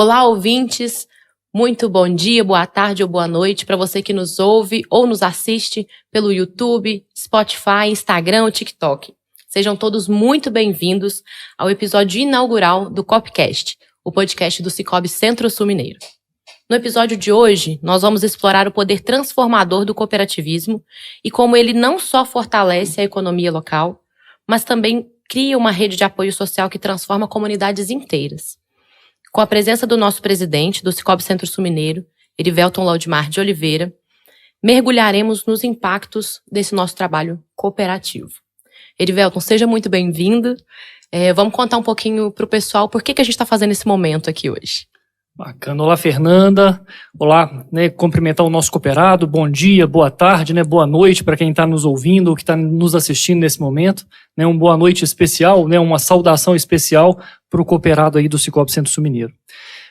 Olá, ouvintes! Muito bom dia, boa tarde ou boa noite para você que nos ouve ou nos assiste pelo YouTube, Spotify, Instagram ou TikTok. Sejam todos muito bem-vindos ao episódio inaugural do Copcast, o podcast do Sicoob Centro-Sul Mineiro. No episódio de hoje, nós vamos explorar o poder transformador do cooperativismo e como ele não só fortalece a economia local, mas também cria uma rede de apoio social que transforma comunidades inteiras. Com a presença do nosso presidente do Sicoob Centro-Sul Mineiro, Erivelton Laudimar de Oliveira, mergulharemos nos impactos desse nosso trabalho cooperativo. Erivelton, seja muito bem-vindo. Vamos contar um pouquinho para o pessoal por que a gente está fazendo esse momento aqui hoje. Bacana. Olá, Fernanda. Olá, cumprimentar o nosso cooperado. Bom dia, boa tarde, boa noite para quem está nos ouvindo ou que está nos assistindo nesse momento. Uma boa noite especial, uma saudação especial para o cooperado aí do Sicoob Centro-Sul Mineiro.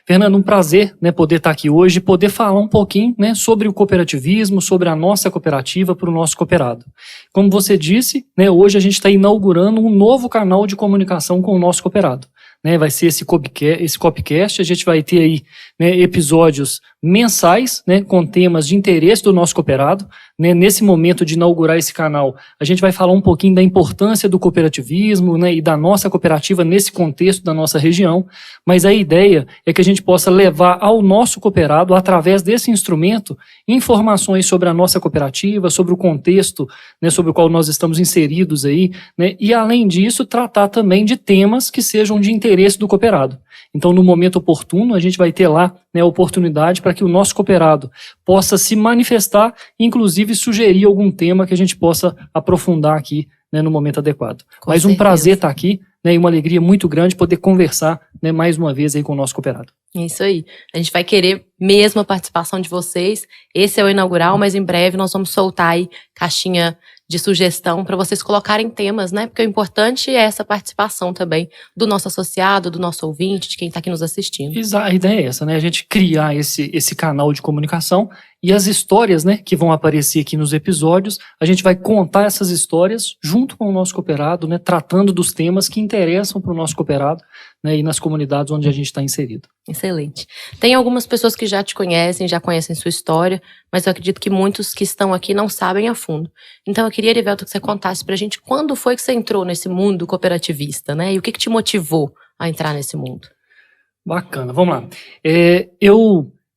Fernanda, um prazer poder estar aqui hoje e poder falar um pouquinho sobre o cooperativismo, sobre a nossa cooperativa para o nosso cooperado. Como você disse, hoje a gente está inaugurando um novo canal de comunicação com o nosso cooperado. Vai ser esse Copcast, a gente vai ter aí episódios mensais com temas de interesse do nosso cooperado. Nesse momento de inaugurar esse canal, a gente vai falar um pouquinho da importância do cooperativismo e da nossa cooperativa nesse contexto da nossa região, mas a ideia é que a gente possa levar ao nosso cooperado, através desse instrumento, informações sobre a nossa cooperativa, sobre o contexto sobre o qual nós estamos inseridos aí, e além disso, tratar também de temas que sejam de interesse do cooperado. Então, no momento oportuno, a gente vai ter lá a oportunidade para que o nosso cooperado possa se manifestar, inclusive sugerir algum tema que a gente possa aprofundar aqui no momento adequado. Mas um prazer estar aqui e uma alegria muito grande poder conversar mais uma vez aí com o nosso cooperado. Isso aí. A gente vai querer mesmo a participação de vocês. Esse é o inaugural, mas em breve nós vamos soltar aí caixinha de sugestão para vocês colocarem temas, porque o importante é essa participação também do nosso associado, do nosso ouvinte, de quem está aqui nos assistindo. A ideia é essa, a gente criar esse canal de comunicação e as histórias que vão aparecer aqui nos episódios, a gente vai contar essas histórias junto com o nosso cooperado, tratando dos temas que interessam para o nosso cooperado e nas comunidades onde a gente está inserido. Excelente. Tem algumas pessoas que já te conhecem, já conhecem sua história, mas eu acredito que muitos que estão aqui não sabem a fundo. Então eu queria, Erivelton, que você contasse pra gente quando foi que você entrou nesse mundo cooperativista, e o que te motivou a entrar nesse mundo? Bacana, vamos lá.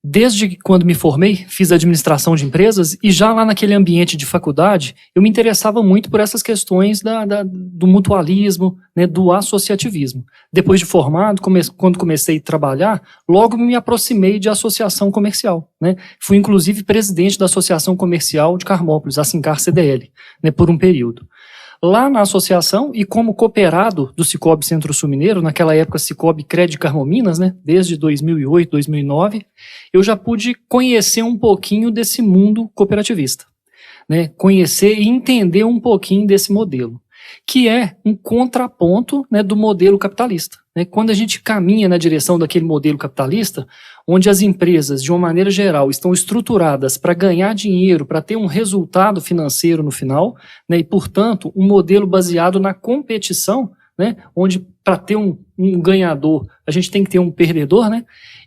Desde quando me formei, fiz administração de empresas e já lá naquele ambiente de faculdade, eu me interessava muito por essas questões do mutualismo, do associativismo. Depois de formado, quando comecei a trabalhar, logo me aproximei de associação comercial. Fui inclusive presidente da Associação Comercial de Carmópolis, a Sincar CDL, por um período. Lá na associação e como cooperado do Sicoob Centro-Sul Mineiro, naquela época Sicoob Crédito Carmominas, desde 2008, 2009, eu já pude conhecer um pouquinho desse mundo cooperativista, conhecer e entender um pouquinho desse modelo, que é um contraponto do modelo capitalista. Quando a gente caminha na direção daquele modelo capitalista, onde as empresas, de uma maneira geral, estão estruturadas para ganhar dinheiro, para ter um resultado financeiro no final, e, portanto, um modelo baseado na competição, onde para ter um ganhador, a gente tem que ter um perdedor,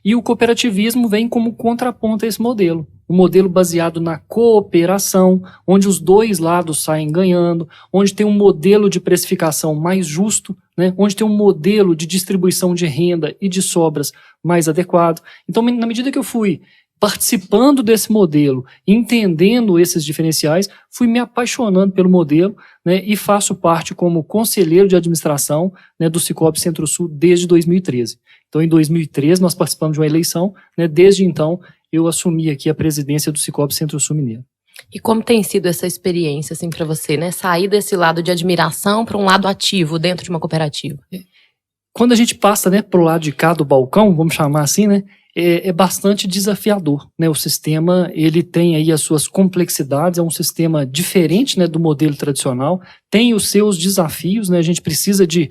e o cooperativismo vem como contraponto a esse modelo. Um modelo baseado na cooperação, onde os dois lados saem ganhando, onde tem um modelo de precificação mais justo, onde tem um modelo de distribuição de renda e de sobras mais adequado. Então, na medida que eu fui participando desse modelo, entendendo esses diferenciais, fui me apaixonando pelo modelo, e faço parte como conselheiro de administração do Sicoob Centro-Sul desde 2013. Então, em 2013, nós participamos de uma eleição, desde então, eu assumi aqui a presidência do Sicoob Centro-Sul Mineiro. E como tem sido essa experiência para você, sair desse lado de admiração para um lado ativo dentro de uma cooperativa? Quando a gente passa para o lado de cá do balcão, vamos chamar assim, é bastante desafiador. O sistema ele tem aí as suas complexidades, é um sistema diferente do modelo tradicional, tem os seus desafios, né? A gente precisa de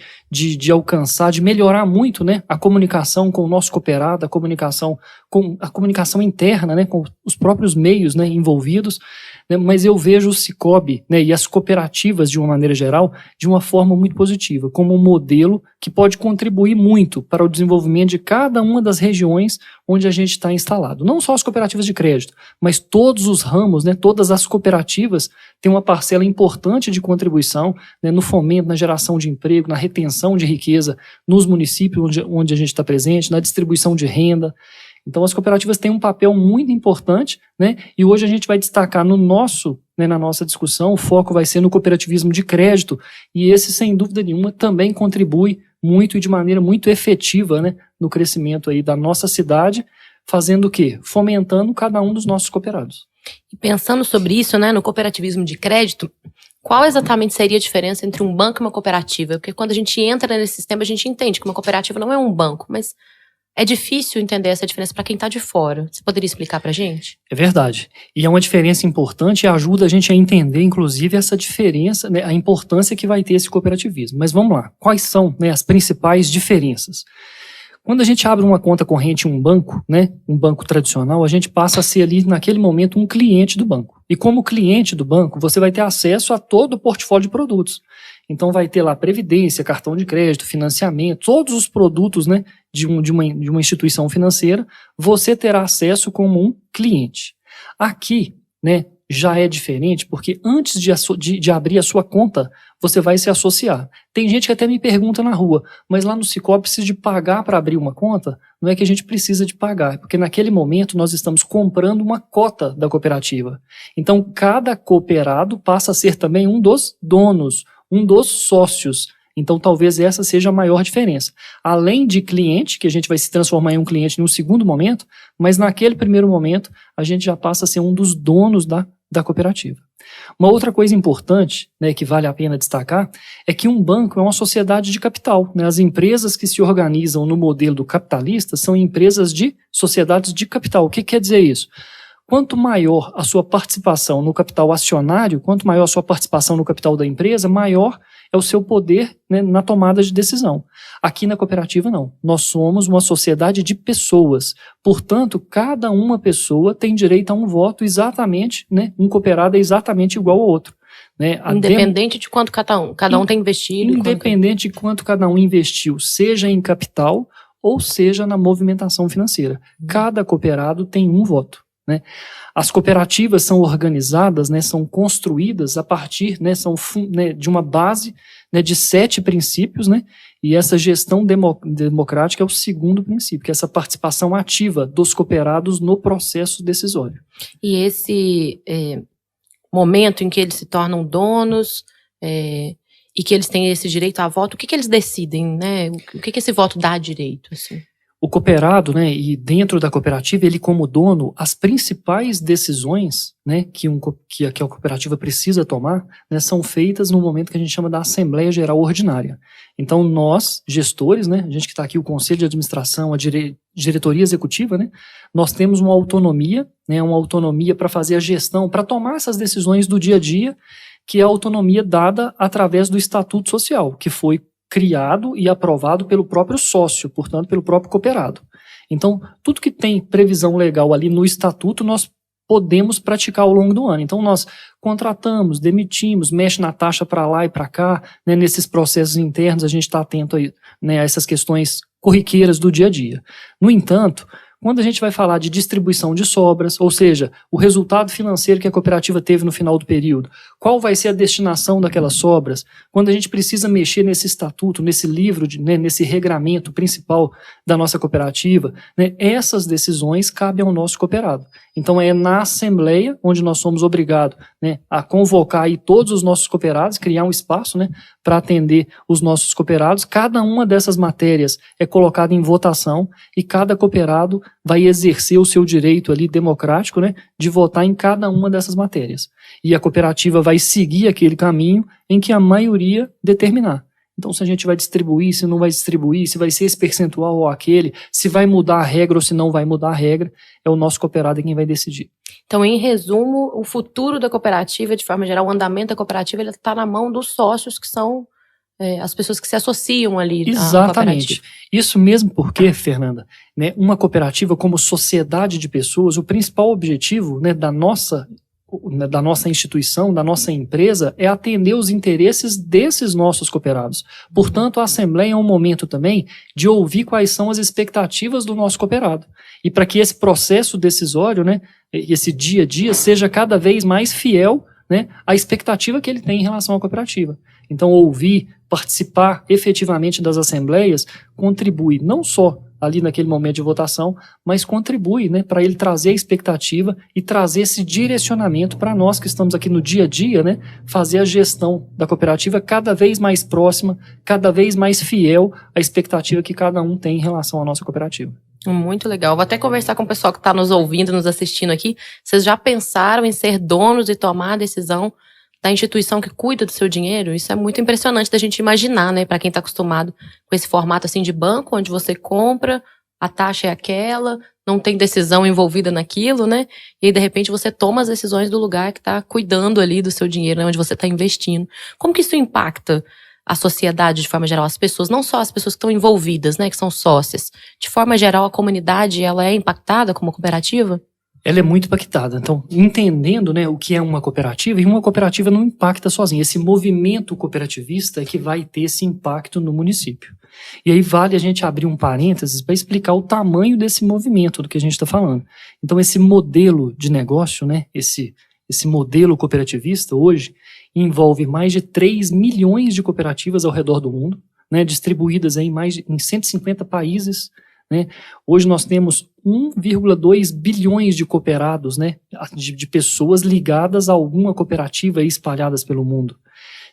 alcançar, de melhorar muito, né? A comunicação com o nosso cooperado, a comunicação interna, né? Com os próprios meios, né? Envolvidos, né? Mas eu vejo o Cicobi, né? E as cooperativas, de uma maneira geral, de uma forma muito positiva, como um modelo que pode contribuir muito para o desenvolvimento de cada uma das regiões onde a gente está instalado. Não só as cooperativas de crédito, mas todos os ramos, né? Todas as cooperativas têm uma parcela importante de contribuição, né? No fomento, na geração de emprego, na retenção de riqueza nos municípios onde a gente está presente, na distribuição de renda. Então as cooperativas têm um papel muito importante, né? E hoje a gente vai destacar na nossa discussão, o foco vai ser no cooperativismo de crédito, e esse, sem dúvida nenhuma, também contribui muito e de maneira muito efetiva, né, no crescimento aí da nossa cidade, fazendo o quê? Fomentando cada um dos nossos cooperados. E pensando sobre isso, né, no cooperativismo de crédito, qual exatamente seria a diferença entre um banco e uma cooperativa? Porque quando a gente entra nesse sistema, a gente entende que uma cooperativa não é um banco, mas é difícil entender essa diferença para quem está de fora. Você poderia explicar para a gente? É verdade. E é uma diferença importante e ajuda a gente a entender, inclusive, essa diferença, né, a importância que vai ter esse cooperativismo. Mas vamos lá. Quais são, né, as principais diferenças? Quando a gente abre uma conta corrente em um banco, né, um banco tradicional, a gente passa a ser ali, naquele momento, um cliente do banco. E como cliente do banco, você vai ter acesso a todo o portfólio de produtos. Então vai ter lá previdência, cartão de crédito, financiamento, todos os produtos, né, de uma instituição financeira, você terá acesso como um cliente. Aqui, né, já é diferente, porque antes de abrir a sua conta, você vai se associar. Tem gente que até me pergunta na rua, mas lá no Cicobi precisa de pagar para abrir uma conta? Não é que a gente precisa de pagar, porque naquele momento nós estamos comprando uma cota da cooperativa. Então cada cooperado passa a ser também um dos donos, um dos sócios. Então talvez essa seja a maior diferença. Além de cliente, que a gente vai se transformar em um cliente em um segundo momento, mas naquele primeiro momento a gente já passa a ser um dos donos da cooperativa. Uma outra coisa importante, né, que vale a pena destacar, é que um banco é uma sociedade de capital, né? As empresas que se organizam no modelo do capitalista são empresas de sociedades de capital. O que quer dizer isso? Quanto maior a sua participação no capital acionário, quanto maior a sua participação no capital da empresa, maior é o seu poder, né, na tomada de decisão. Aqui na cooperativa não. Nós somos uma sociedade de pessoas. Portanto, cada uma pessoa tem direito a um voto exatamente, né, um cooperado é exatamente igual ao outro. Né? Independente de quanto cada um tem investido. Independente de quanto cada um investiu, seja em capital ou seja na movimentação financeira. Cada cooperado tem um voto. Né? As cooperativas são organizadas, né, são construídas a partir, né, de uma base, né, de 7 princípios, né, e essa gestão democrática é o segundo princípio, que é essa participação ativa dos cooperados no processo decisório. E esse momento em que eles se tornam donos e que eles têm esse direito a voto, o que eles decidem, né? O que esse voto dá direito, assim? O cooperado, né, e dentro da cooperativa, ele como dono, as principais decisões, né, que a cooperativa precisa tomar, né, são feitas no momento que a gente chama da Assembleia Geral Ordinária. Então nós, gestores, né, a gente que está aqui, o Conselho de Administração, a diretoria executiva, né, nós temos uma autonomia para fazer a gestão, para tomar essas decisões do dia a dia, que é a autonomia dada através do Estatuto Social, que foi criado e aprovado pelo próprio sócio, portanto, pelo próprio cooperado. Então, tudo que tem previsão legal ali no estatuto, nós podemos praticar ao longo do ano. Então, nós contratamos, demitimos, mexe na taxa para lá e para cá, né, nesses processos internos, a gente está atento aí, né, a essas questões corriqueiras do dia a dia. No entanto, quando a gente vai falar de distribuição de sobras, ou seja, o resultado financeiro que a cooperativa teve no final do período, qual vai ser a destinação daquelas sobras, quando a gente precisa mexer nesse estatuto, nesse livro, né, nesse regramento principal da nossa cooperativa, né, essas decisões cabem ao nosso cooperado. Então é na Assembleia onde nós somos obrigados, né, a convocar aí todos os nossos cooperados, criar um espaço, né, para atender os nossos cooperados. Cada uma dessas matérias é colocada em votação e cada cooperado vai exercer o seu direito ali democrático, né, de votar em cada uma dessas matérias. E a cooperativa vai seguir aquele caminho em que a maioria determinar. Então, se a gente vai distribuir, se não vai distribuir, se vai ser esse percentual ou aquele, se vai mudar a regra ou se não vai mudar a regra, é o nosso cooperado quem vai decidir. Então, em resumo, o futuro da cooperativa, de forma geral, o andamento da cooperativa, ele está na mão dos sócios, que são as pessoas que se associam ali à Exatamente. cooperativa. Isso mesmo porque, Fernanda, né, uma cooperativa como sociedade de pessoas, o principal objetivo, né, da nossa instituição, da nossa empresa, é atender os interesses desses nossos cooperados. Portanto, a Assembleia é um momento também de ouvir quais são as expectativas do nosso cooperado. E para que esse processo decisório, né, esse dia a dia, seja cada vez mais fiel, né, à expectativa que ele tem em relação à cooperativa. Então, ouvir, participar efetivamente das assembleias contribui não só ali naquele momento de votação, mas contribui, né, para ele trazer a expectativa e trazer esse direcionamento para nós que estamos aqui no dia a dia, né, fazer a gestão da cooperativa cada vez mais próxima, cada vez mais fiel à expectativa que cada um tem em relação à nossa cooperativa. Muito legal. Vou até conversar com o pessoal que está nos ouvindo, nos assistindo aqui. Vocês já pensaram em ser donos e tomar a decisão da instituição que cuida do seu dinheiro? Isso é muito impressionante da gente imaginar, né? Para quem está acostumado com esse formato assim de banco, onde você compra, a taxa é aquela, não tem decisão envolvida naquilo, né? E aí, de repente, você toma as decisões do lugar que está cuidando ali do seu dinheiro, né? Onde você está investindo. Como que isso impacta a sociedade de forma geral, as pessoas, não só as pessoas que estão envolvidas, né, que são sócias. De forma geral, a comunidade, ela é impactada como cooperativa? Ela é muito impactada. Então, entendendo, né, o que é uma cooperativa, e uma cooperativa não impacta sozinha. Esse movimento cooperativista é que vai ter esse impacto no município. E aí vale a gente abrir um parênteses para explicar o tamanho desse movimento do que a gente está falando. Então, esse modelo de negócio, né, esse modelo cooperativista hoje envolve mais de 3 milhões de cooperativas ao redor do mundo, né, distribuídas em 150 países. Né? Hoje nós temos 1,2 bilhões de cooperados, né, de pessoas ligadas a alguma cooperativa espalhadas pelo mundo.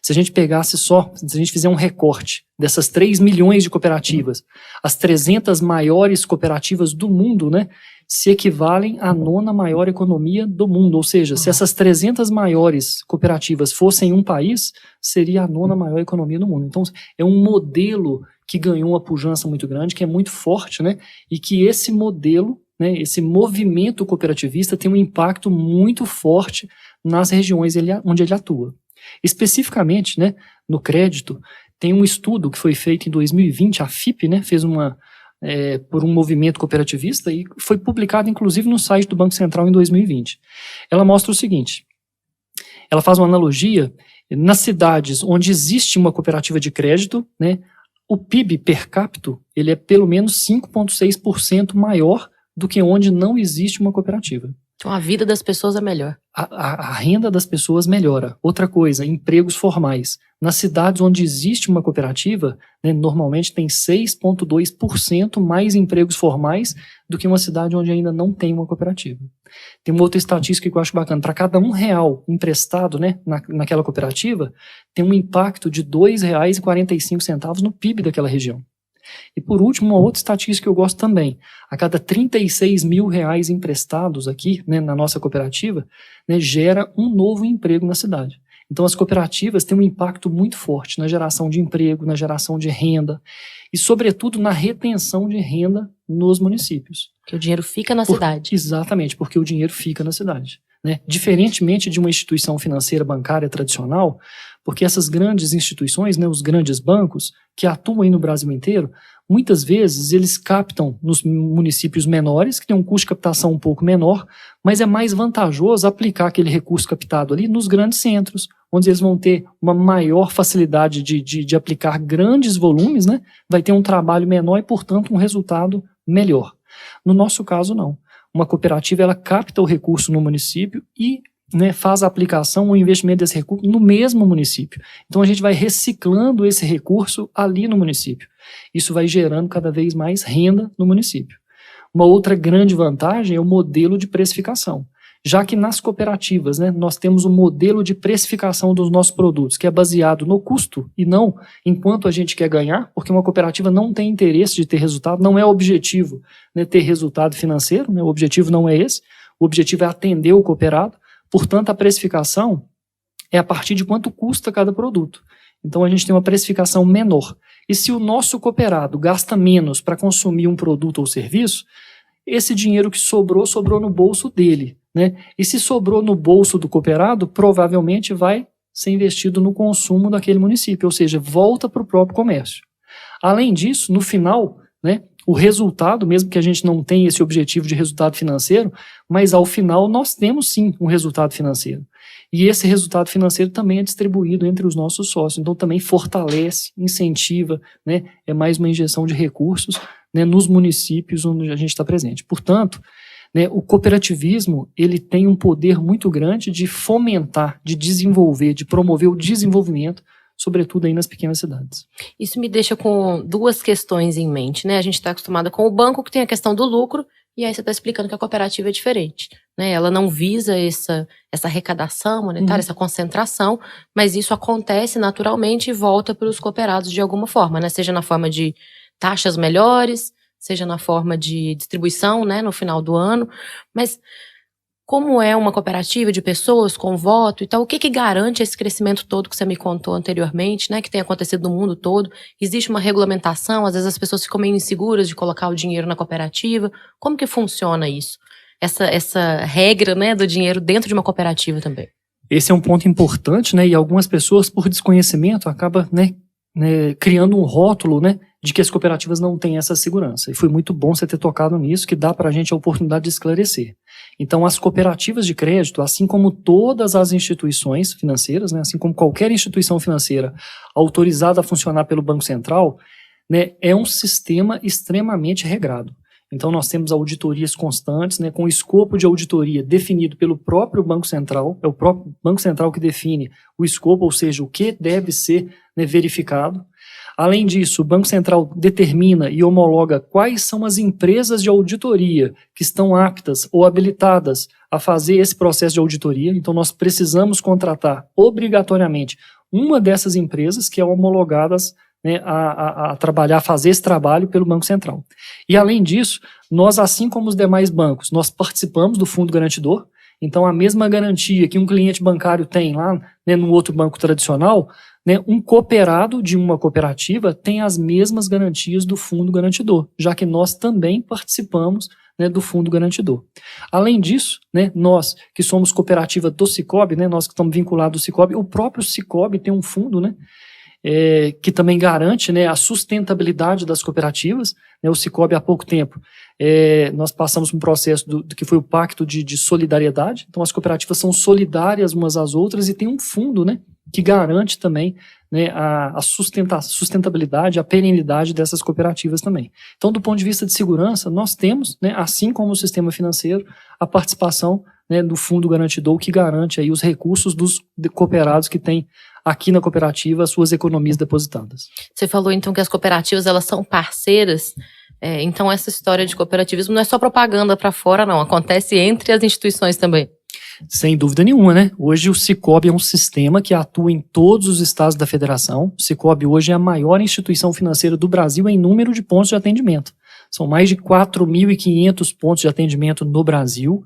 Se a gente pegasse se a gente fizer um recorte dessas 3 milhões de cooperativas, as 300 maiores cooperativas do mundo, né, se equivalem à 9ª maior economia do mundo. Ou seja, se essas 300 maiores cooperativas fossem um país, seria a 9ª maior economia do mundo. Então, é um modelo que ganhou uma pujança muito grande, que é muito forte, né, e que esse modelo, né, esse movimento cooperativista tem um impacto muito forte nas regiões onde ele atua. Especificamente, né, no crédito, tem um estudo que foi feito em 2020, a FIP, né, fez por um movimento cooperativista e foi publicado inclusive no site do Banco Central em 2020. Ela mostra o seguinte, ela faz uma analogia, nas cidades onde existe uma cooperativa de crédito, né, o PIB per capita ele é pelo menos 5,6% maior do que onde não existe uma cooperativa. Então a vida das pessoas é melhor. A renda das pessoas melhora. Outra coisa, empregos formais. Nas cidades onde existe uma cooperativa, né, normalmente tem 6,2% mais empregos formais do que uma cidade onde ainda não tem uma cooperativa. Tem uma outra estatística que eu acho bacana. Para cada R$1 emprestado, né, naquela cooperativa, tem um impacto de R$ 2,45 no PIB daquela região. E por último, uma outra estatística que eu gosto também. A cada R$36 mil emprestados aqui, né, na nossa cooperativa, né, gera um novo emprego na cidade. Então as cooperativas têm um impacto muito forte na geração de emprego, na geração de renda e sobretudo na retenção de renda nos municípios. Porque o dinheiro fica na cidade. Exatamente, porque o dinheiro fica na cidade. Né? Diferentemente de uma instituição financeira bancária tradicional, porque essas grandes instituições, né, os grandes bancos que atuam aí no Brasil inteiro, muitas vezes eles captam nos municípios menores, que tem um custo de captação um pouco menor, mas é mais vantajoso aplicar aquele recurso captado ali nos grandes centros, onde eles vão ter uma maior facilidade de aplicar grandes volumes, né? Vai ter um trabalho menor e, portanto, um resultado melhor. No nosso caso, não. Uma cooperativa, ela capta o recurso no município e, né, faz a aplicação, o investimento desse recurso no mesmo município. Então a gente vai reciclando esse recurso ali no município. Isso vai gerando cada vez mais renda no município. Uma outra grande vantagem é o modelo de precificação. Já que nas cooperativas, né, nós temos um modelo de precificação dos nossos produtos, que é baseado no custo e não enquanto a gente quer ganhar, porque uma cooperativa não tem interesse de ter resultado, não é objetivo, né, ter resultado financeiro, né, o objetivo não é esse, o objetivo é atender o cooperado, portanto a precificação é a partir de quanto custa cada produto. Então a gente tem uma precificação menor. E se o nosso cooperado gasta menos para consumir um produto ou serviço, esse dinheiro que sobrou no bolso dele. né? E se sobrou no bolso do cooperado, provavelmente vai ser investido no consumo daquele município, ou seja, volta para o próprio comércio. Além disso, no final, né, o resultado, mesmo que a gente não tenha esse objetivo de resultado financeiro, mas ao final nós temos sim um resultado financeiro. E esse resultado financeiro também é distribuído entre os nossos sócios, então também fortalece, incentiva, né, é mais uma injeção de recursos, né, nos municípios onde a gente está presente. Portanto, né, o cooperativismo ele tem um poder muito grande de fomentar, de desenvolver, de promover o desenvolvimento, sobretudo aí nas pequenas cidades. Isso me deixa com duas questões em mente, né? A gente está acostumado com o banco, que tem a questão do lucro, e aí você está explicando que a cooperativa é diferente, né? Ela não visa essa arrecadação monetária, essa concentração, mas isso acontece naturalmente e volta para os cooperados de alguma forma, né? Seja na forma de taxas melhores, seja na forma de distribuição, né, no final do ano. Mas como é uma cooperativa de pessoas com voto e tal, o que garante esse crescimento todo que você me contou anteriormente, né, que tem acontecido no mundo todo? Existe uma regulamentação, às vezes as pessoas ficam meio inseguras de colocar o dinheiro na cooperativa. Como que funciona isso? Essa regra, né, do dinheiro dentro de uma cooperativa também. Esse é um ponto importante, né, e algumas pessoas, por desconhecimento, acabam, né, criando um rótulo, né, de que as cooperativas não têm essa segurança. E foi muito bom você ter tocado nisso, que dá para a gente a oportunidade de esclarecer. Então, as cooperativas de crédito, assim como todas as instituições financeiras, né, assim como qualquer instituição financeira autorizada a funcionar pelo Banco Central, né, é um sistema extremamente regrado. Então, nós temos auditorias constantes, né, com o escopo de auditoria definido pelo próprio Banco Central, é o próprio Banco Central que define o escopo, ou seja, o que deve ser, né, verificado. Além disso, o Banco Central determina e homologa quais são as empresas de auditoria que estão aptas ou habilitadas a fazer esse processo de auditoria. Então, nós precisamos contratar obrigatoriamente uma dessas empresas que é homologadas, né, a trabalhar, a fazer esse trabalho pelo Banco Central. E, além disso, nós, assim como os demais bancos, nós participamos do Fundo Garantidor. Então, a mesma garantia que um cliente bancário tem lá, né, no outro banco tradicional, né, um cooperado de uma cooperativa tem as mesmas garantias do Fundo Garantidor, já que nós também participamos, né, do Fundo Garantidor. Além disso, né, nós que somos cooperativa do Sicoob, né, nós que estamos vinculados ao Sicoob, o próprio Sicoob tem um fundo, né, que também garante, né, a sustentabilidade das cooperativas. Né, o Sicoob, há pouco tempo, nós passamos por um processo do que foi o Pacto de Solidariedade. Então, as cooperativas são solidárias umas às outras e tem um fundo, né, que garante também, né, a sustentabilidade, a perenidade dessas cooperativas também. Então, do ponto de vista de segurança, nós temos, né, assim como o sistema financeiro, a participação, né, do Fundo Garantidor, que garante aí os recursos dos cooperados que têm aqui na cooperativa as suas economias depositadas. Você falou então que as cooperativas elas são parceiras, então essa história de cooperativismo não é só propaganda para fora, não, acontece entre as instituições também. Sem dúvida nenhuma, né? Hoje o Sicoob é um sistema que atua em todos os estados da federação. O Sicoob hoje é a maior instituição financeira do Brasil em número de pontos de atendimento. São mais de 4.500 pontos de atendimento no Brasil,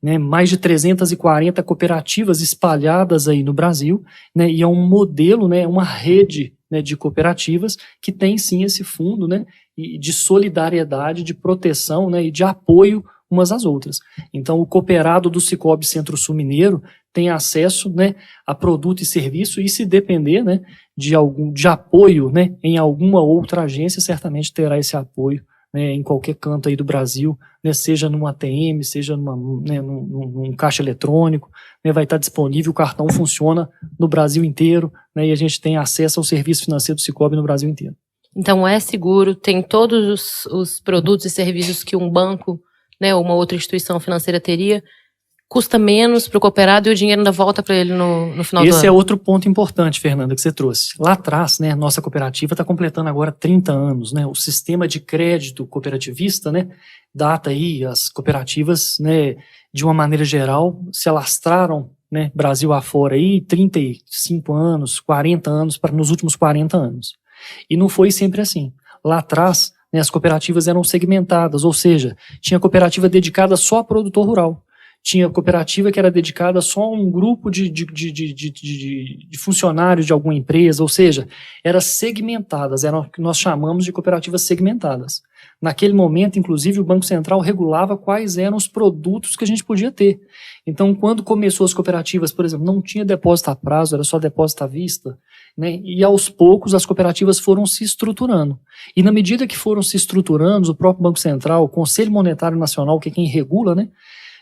né? Mais de 340 cooperativas espalhadas aí no Brasil, né? E é um modelo, né? Uma rede, né, de cooperativas que tem sim esse fundo, né? De solidariedade, de proteção, né? E de apoio umas às outras. Então, o cooperado do Sicoob Centro-Sul Mineiro tem acesso, né, a produto e serviço, e se depender, né, de apoio, né, em alguma outra agência, certamente terá esse apoio, né, em qualquer canto aí do Brasil, né, seja numa ATM, seja num caixa eletrônico, né, vai estar disponível, o cartão funciona no Brasil inteiro, né, e a gente tem acesso ao serviço financeiro do Sicoob no Brasil inteiro. Então, é seguro, tem todos os produtos e serviços que um banco, né, uma outra instituição financeira teria, custa menos para o cooperado e o dinheiro ainda volta para ele no final do ano. Esse é outro ponto importante, Fernanda, que você trouxe. Lá atrás, né, nossa cooperativa está completando agora 30 anos, né, o sistema de crédito cooperativista, né, data aí, as cooperativas, né, de uma maneira geral, se alastraram, né, Brasil afora aí, 35 anos, 40 anos, nos últimos 40 anos. E não foi sempre assim. Lá atrás, né, as cooperativas eram segmentadas, ou seja, tinha cooperativa dedicada só a produtor rural, tinha cooperativa que era dedicada só a um grupo de funcionários de alguma empresa, ou seja, eram segmentadas, eram o que nós chamamos de cooperativas segmentadas. Naquele momento, inclusive, o Banco Central regulava quais eram os produtos que a gente podia ter. Então, quando começou as cooperativas, por exemplo, não tinha depósito a prazo, era só depósito à vista, né? E aos poucos as cooperativas foram se estruturando. E na medida que foram se estruturando, o próprio Banco Central, o Conselho Monetário Nacional, que é quem regula, né,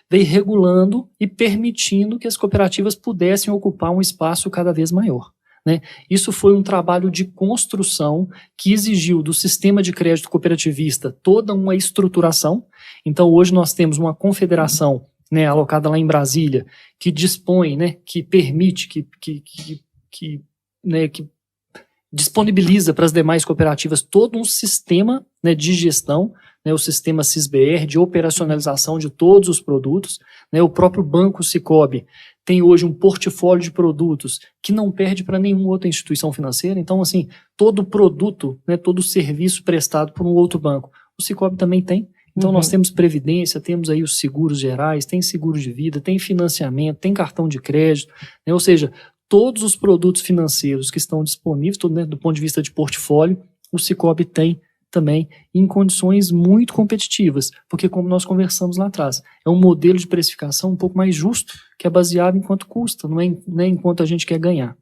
veio regulando e permitindo que as cooperativas pudessem ocupar um espaço cada vez maior, né? Isso foi um trabalho de construção que exigiu do sistema de crédito cooperativista toda uma estruturação. Então, hoje nós temos uma confederação, né, alocada lá em Brasília, que dispõe, né, que permite, que disponibiliza para as demais cooperativas todo um sistema, né, de gestão, né, o sistema SISBR, de operacionalização de todos os produtos, né, o próprio Banco Sicoob tem hoje um portfólio de produtos que não perde para nenhuma outra instituição financeira. Então, assim, todo produto, né, todo serviço prestado por um outro banco, o Sicoob também tem. Então, nós temos previdência, temos aí os seguros gerais, tem seguro de vida, tem financiamento, tem cartão de crédito, né, ou seja, todos os produtos financeiros que estão disponíveis, né, do ponto de vista de portfólio, o Sicoob tem também em condições muito competitivas, porque como nós conversamos lá atrás, é um modelo de precificação um pouco mais justo, que é baseado em quanto custa, não é em quanto a gente quer ganhar.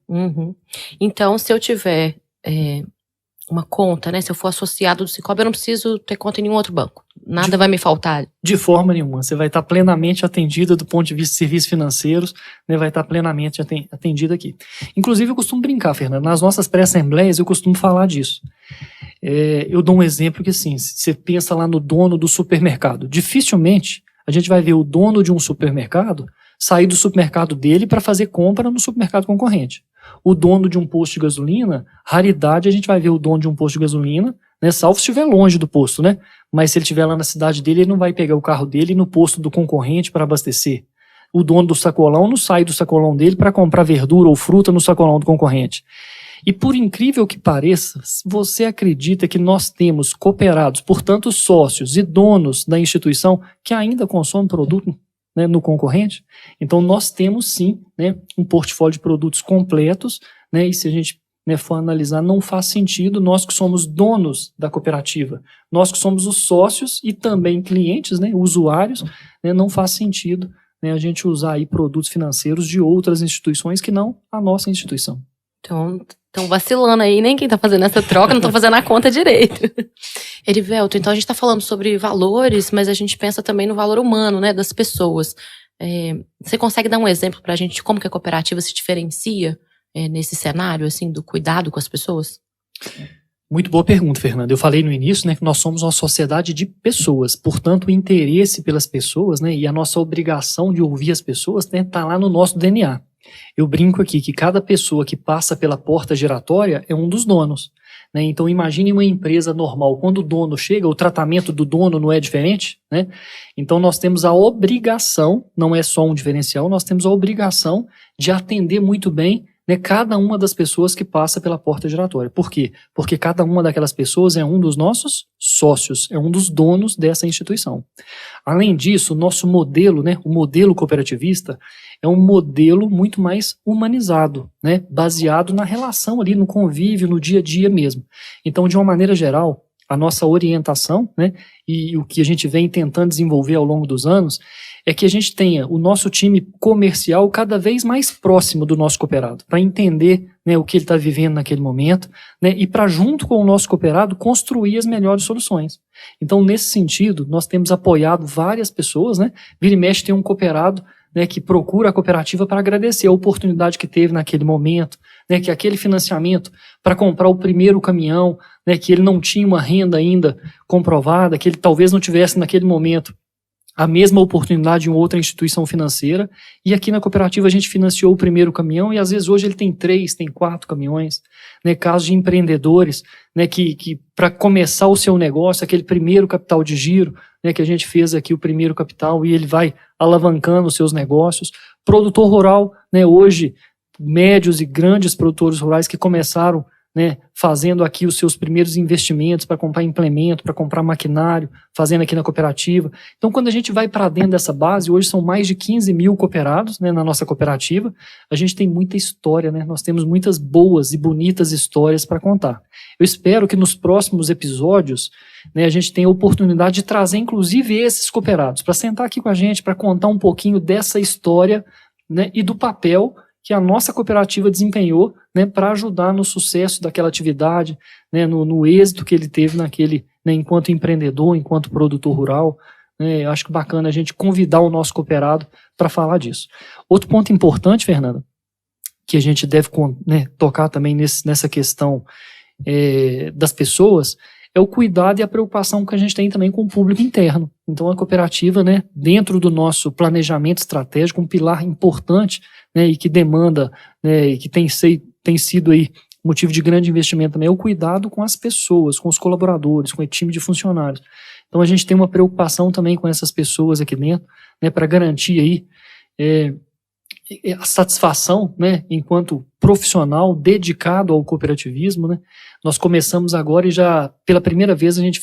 Então, se eu tiver uma conta, né, se eu for associado do Sicoob, eu não preciso ter conta em nenhum outro banco. Nada vai me faltar. De forma nenhuma. Você vai estar plenamente atendida do ponto de vista de serviços financeiros, né, vai estar plenamente atendida aqui. Inclusive, eu costumo brincar, Fernando, nas nossas pré-assembleias eu costumo falar disso. Eu dou um exemplo que, assim, você pensa lá no dono do supermercado. Dificilmente a gente vai ver o dono de um supermercado sair do supermercado dele para fazer compra no supermercado concorrente. O dono de um posto de gasolina, raridade a gente vai ver o dono de um posto de gasolina, né, salvo se estiver longe do posto, né? Mas se ele estiver lá na cidade dele, ele não vai pegar o carro dele no posto do concorrente para abastecer. O dono do sacolão não sai do sacolão dele para comprar verdura ou fruta no sacolão do concorrente. E por incrível que pareça, você acredita que nós temos cooperados, portanto sócios e donos da instituição que ainda consomem produto, né, no concorrente? Então nós temos sim, né, um portfólio de produtos completos, né, e se a gente, né, for analisar, não faz sentido nós que somos donos da cooperativa, nós que somos os sócios e também clientes, né, usuários, né, não faz sentido, né, a gente usar aí produtos financeiros de outras instituições que não a nossa instituição. Então, estão vacilando aí, nem quem tá fazendo essa troca não tá fazendo a conta direito. Erivelton, então a gente tá falando sobre valores, mas a gente pensa também no valor humano, né, das pessoas. Você consegue dar um exemplo pra gente de como que a cooperativa se diferencia nesse cenário, assim, do cuidado com as pessoas? Muito boa pergunta, Fernanda. Eu falei no início, né, que nós somos uma sociedade de pessoas, portanto o interesse pelas pessoas, né, e a nossa obrigação de ouvir as pessoas, né, tá lá no nosso DNA. Eu brinco aqui que cada pessoa que passa pela porta giratória é um dos donos, né? Então imagine uma empresa normal, quando o dono chega, o tratamento do dono não é diferente, né? Então nós temos a obrigação, não é só um diferencial, nós temos a obrigação de atender muito bem, né, cada uma das pessoas que passa pela porta giratória. Por quê? Porque cada uma daquelas pessoas é um dos nossos sócios, é um dos donos dessa instituição. Além disso, o nosso modelo, né, o modelo cooperativista, é um modelo muito mais humanizado, né, baseado na relação ali, no convívio, no dia a dia mesmo. Então, de uma maneira geral, a nossa orientação, né, e o que a gente vem tentando desenvolver ao longo dos anos é que a gente tenha o nosso time comercial cada vez mais próximo do nosso cooperado, para entender, né, o que ele está vivendo naquele momento, né, e para, junto com o nosso cooperado, construir as melhores soluções. Então, nesse sentido, nós temos apoiado várias pessoas, né, vira e mexe tem um cooperado, né, que procura a cooperativa para agradecer a oportunidade que teve naquele momento, né, que aquele financiamento para comprar o primeiro caminhão, né, que ele não tinha uma renda ainda comprovada, que ele talvez não tivesse naquele momento a mesma oportunidade em outra instituição financeira, e aqui na cooperativa a gente financiou o primeiro caminhão e às vezes hoje ele tem 3, tem 4 caminhões, né, casos de empreendedores, né, que para começar o seu negócio, aquele primeiro capital de giro, né, que a gente fez aqui o primeiro capital e ele vai alavancando os seus negócios. Produtor rural, né, hoje médios e grandes produtores rurais que começaram, né, fazendo aqui os seus primeiros investimentos para comprar implemento, para comprar maquinário, fazendo aqui na cooperativa. Então, quando a gente vai para dentro dessa base, hoje são mais de 15 mil cooperados, né, na nossa cooperativa, a gente tem muita história, né, nós temos muitas boas e bonitas histórias para contar. Eu espero que nos próximos episódios, né, a gente tenha a oportunidade de trazer, inclusive, esses cooperados, para sentar aqui com a gente, para contar um pouquinho dessa história, né, e do papel que a nossa cooperativa desempenhou, né, para ajudar no sucesso daquela atividade, né, no êxito que ele teve naquele, né, enquanto empreendedor, enquanto produtor rural. Né, eu acho que bacana a gente convidar o nosso cooperado para falar disso. Outro ponto importante, Fernanda, que a gente deve, né, tocar também nessa questão das pessoas, é o cuidado e a preocupação que a gente tem também com o público interno. Então a cooperativa, né, dentro do nosso planejamento estratégico, um pilar importante, né, e que demanda, né, e que tem sido aí motivo de grande investimento também, é o cuidado com as pessoas, com os colaboradores, com o time de funcionários. Então a gente tem uma preocupação também com essas pessoas aqui dentro, né, para garantir aí a satisfação, né, enquanto profissional dedicado ao cooperativismo, né. Nós começamos agora e já, pela primeira vez, a gente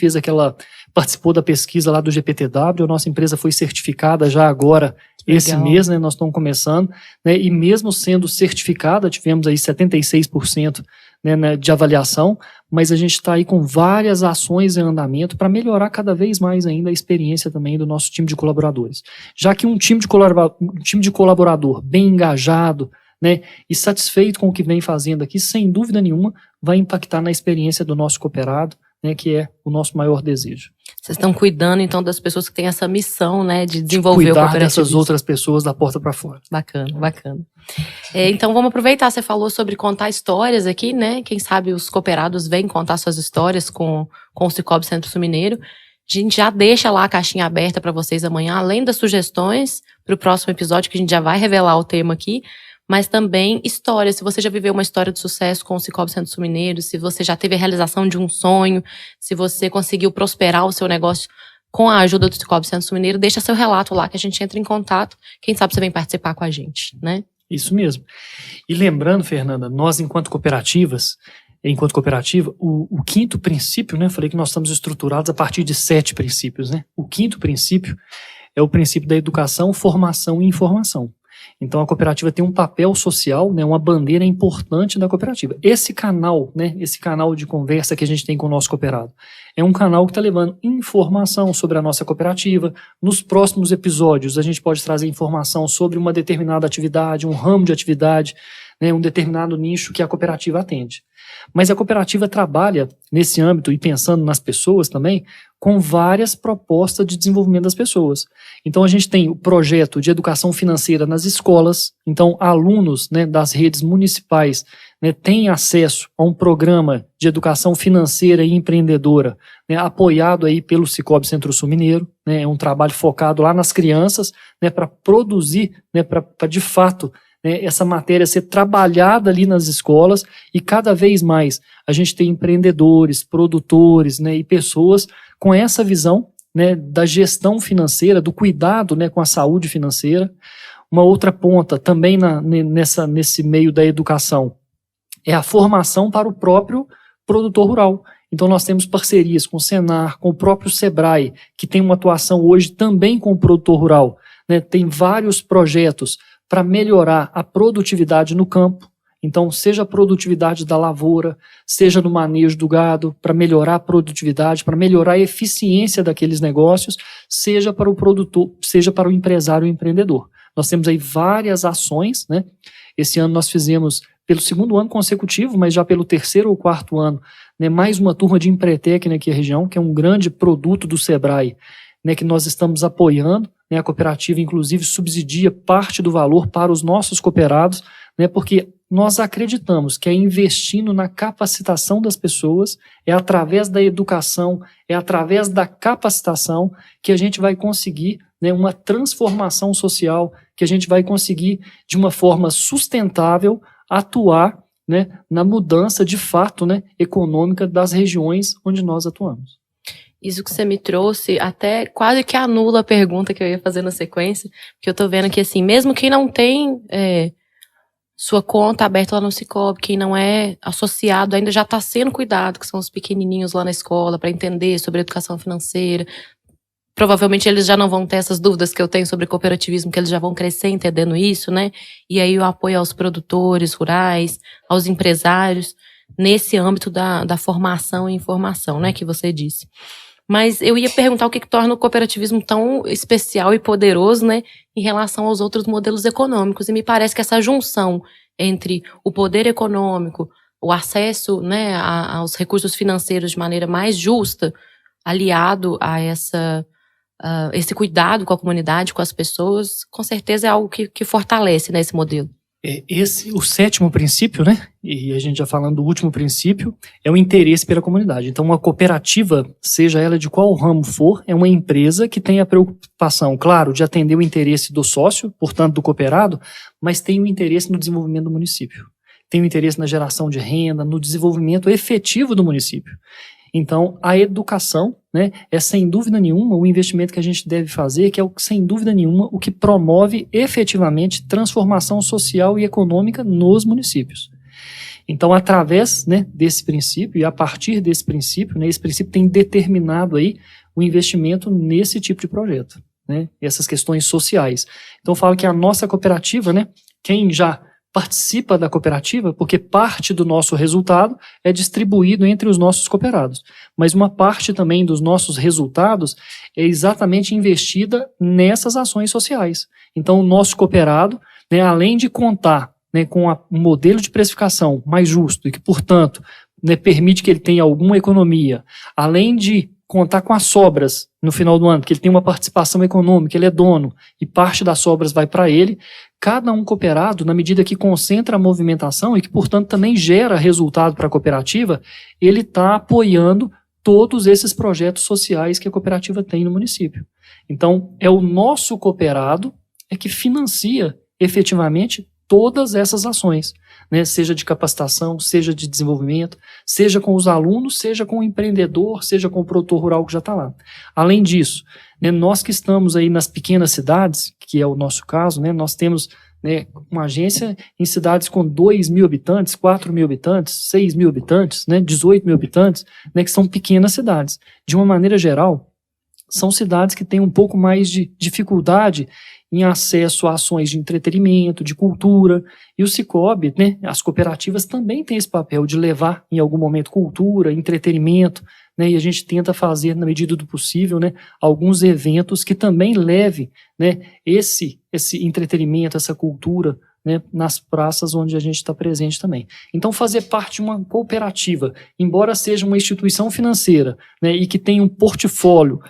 participou da pesquisa lá do GPTW, a nossa empresa foi certificada já agora, esse mês, né, nós estamos começando, né, e mesmo sendo certificada, tivemos aí 76%, né, de avaliação, mas a gente está aí com várias ações em andamento para melhorar cada vez mais ainda a experiência também do nosso time de colaboradores. Já que um time de colaborador bem engajado, né, e satisfeito com o que vem fazendo aqui, sem dúvida nenhuma, vai impactar na experiência do nosso cooperado, né, que é o nosso maior desejo. Vocês estão cuidando, então, das pessoas que têm essa missão, né, de desenvolver o cooperativismo. Cuidar dessas outras pessoas da porta para fora. Bacana, bacana. Então, vamos aproveitar, você falou sobre contar histórias aqui, né, quem sabe os cooperados vêm contar suas histórias com o Sicoob Centro-Sul Mineiro. A gente já deixa lá a caixinha aberta para vocês amanhã, além das sugestões para o próximo episódio, que a gente já vai revelar o tema aqui, mas também histórias. Se você já viveu uma história de sucesso com o Sicoob Centro-Sul Mineiro, se você já teve a realização de um sonho, se você conseguiu prosperar o seu negócio com a ajuda do Sicoob Centro-Sul Mineiro, deixa seu relato lá que a gente entra em contato. Quem sabe você vem participar com a gente, né? Isso mesmo. E lembrando, Fernanda, nós enquanto cooperativa, o quinto princípio, né, falei que nós estamos estruturados a partir de 7 princípios, né? O quinto princípio é o princípio da educação, formação e informação. Então a cooperativa tem um papel social, né, uma bandeira importante da cooperativa. Esse canal, né, esse canal de conversa que a gente tem com o nosso cooperado, é um canal que está levando informação sobre a nossa cooperativa. Nos próximos episódios a gente pode trazer informação sobre uma determinada atividade, um ramo de atividade, né, um determinado nicho que a cooperativa atende. Mas a cooperativa trabalha nesse âmbito, e pensando nas pessoas também, com várias propostas de desenvolvimento das pessoas. Então a gente tem o projeto de educação financeira nas escolas, então alunos, né, das redes municipais, né, têm acesso a um programa de educação financeira e empreendedora, né, apoiado aí pelo Sicoob Centro-Sul Mineiro, né, é um trabalho focado lá nas crianças, né, para produzir, né, para de fato, né, essa matéria ser trabalhada ali nas escolas, e cada vez mais a gente tem empreendedores, produtores, né, e pessoas com essa visão, né, da gestão financeira, do cuidado, né, com a saúde financeira. Uma outra ponta também nesse meio da educação é a formação para o próprio produtor rural. Então nós temos parcerias com o Senar, com o próprio Sebrae, que tem uma atuação hoje também com o produtor rural, né, tem vários projetos para melhorar a produtividade no campo. Então, seja a produtividade da lavoura, seja no manejo do gado, para melhorar a produtividade, para melhorar a eficiência daqueles negócios, seja para o produtor, seja para o empresário e empreendedor. Nós temos aí várias ações, né? Esse ano nós fizemos, pelo 2º ano consecutivo, mas já pelo 3º ou 4º ano, né, mais uma turma de Empretec aqui na região, que é um grande produto do Sebrae, né, que nós estamos apoiando, né, a cooperativa inclusive subsidia parte do valor para os nossos cooperados, né, porque nós acreditamos que é investindo na capacitação das pessoas, é através da educação, é através da capacitação que a gente vai conseguir, né, uma transformação social, que a gente vai conseguir de uma forma sustentável atuar, né, na mudança de fato, né, econômica das regiões onde nós atuamos. Isso que você me trouxe até quase que anula a pergunta que eu ia fazer na sequência, porque eu tô vendo que, assim, mesmo quem não tem sua conta aberta lá no Sicoob, quem não é associado ainda já está sendo cuidado, que são os pequenininhos lá na escola, para entender sobre educação financeira. Provavelmente eles já não vão ter essas dúvidas que eu tenho sobre cooperativismo, que eles já vão crescer entendendo isso, né? E aí o apoio aos produtores rurais, aos empresários, nesse âmbito da formação e informação, né, que você disse. Mas eu ia perguntar o que torna o cooperativismo tão especial e poderoso, né, em relação aos outros modelos econômicos. E me parece que essa junção entre o poder econômico, o acesso, né, aos recursos financeiros de maneira mais justa, aliado a esse cuidado com a comunidade, com as pessoas, com certeza é algo que fortalece, né, esse modelo. O sétimo princípio, né, e a gente já falando do último princípio, é o interesse pela comunidade. Então, uma cooperativa, seja ela de qual ramo for, é uma empresa que tem a preocupação, claro, de atender o interesse do sócio, portanto do cooperado, mas tem o interesse no desenvolvimento do município. Tem o interesse na geração de renda, no desenvolvimento efetivo do município. Então, a educação, né, é sem dúvida nenhuma o investimento que a gente deve fazer, que é, sem dúvida nenhuma, o que promove efetivamente transformação social e econômica nos municípios. Então, através, né, desse princípio, e a partir desse princípio, né, esse princípio tem determinado aí o investimento nesse tipo de projeto, né, essas questões sociais. Então, eu falo que a nossa cooperativa, né, quem já participa da cooperativa, porque parte do nosso resultado é distribuído entre os nossos cooperados. Mas uma parte também dos nossos resultados é exatamente investida nessas ações sociais. Então, o nosso cooperado, né, além de contar, né, com um modelo de precificação mais justo e que, portanto, né, permite que ele tenha alguma economia, além de contar com as sobras no final do ano, que ele tem uma participação econômica, ele é dono e parte das sobras vai para ele, cada um cooperado, na medida que concentra a movimentação e que, portanto, também gera resultado para a cooperativa, ele está apoiando todos esses projetos sociais que a cooperativa tem no município. Então, é o nosso cooperado que financia efetivamente todas essas ações, né? Seja de capacitação, seja de desenvolvimento, seja com os alunos, seja com o empreendedor, seja com o produtor rural que já está lá. Além disso, né, nós que estamos aí nas pequenas cidades, que é o nosso caso, né, nós temos, né, uma agência em cidades com 2.000 habitantes, 4.000 habitantes, 6.000 habitantes, né, 18.000 habitantes, né, que são pequenas cidades. De uma maneira geral, são cidades que têm um pouco mais de dificuldade em acesso a ações de entretenimento, de cultura, e o Sicoob, né, as cooperativas também têm esse papel de levar em algum momento cultura, entretenimento, né, e a gente tenta fazer, na medida do possível, né, alguns eventos que também levem, né, esse entretenimento, essa cultura, né, nas praças onde a gente está presente também. Então, fazer parte de uma cooperativa, embora seja uma instituição financeira, né, e que tenha um portfólio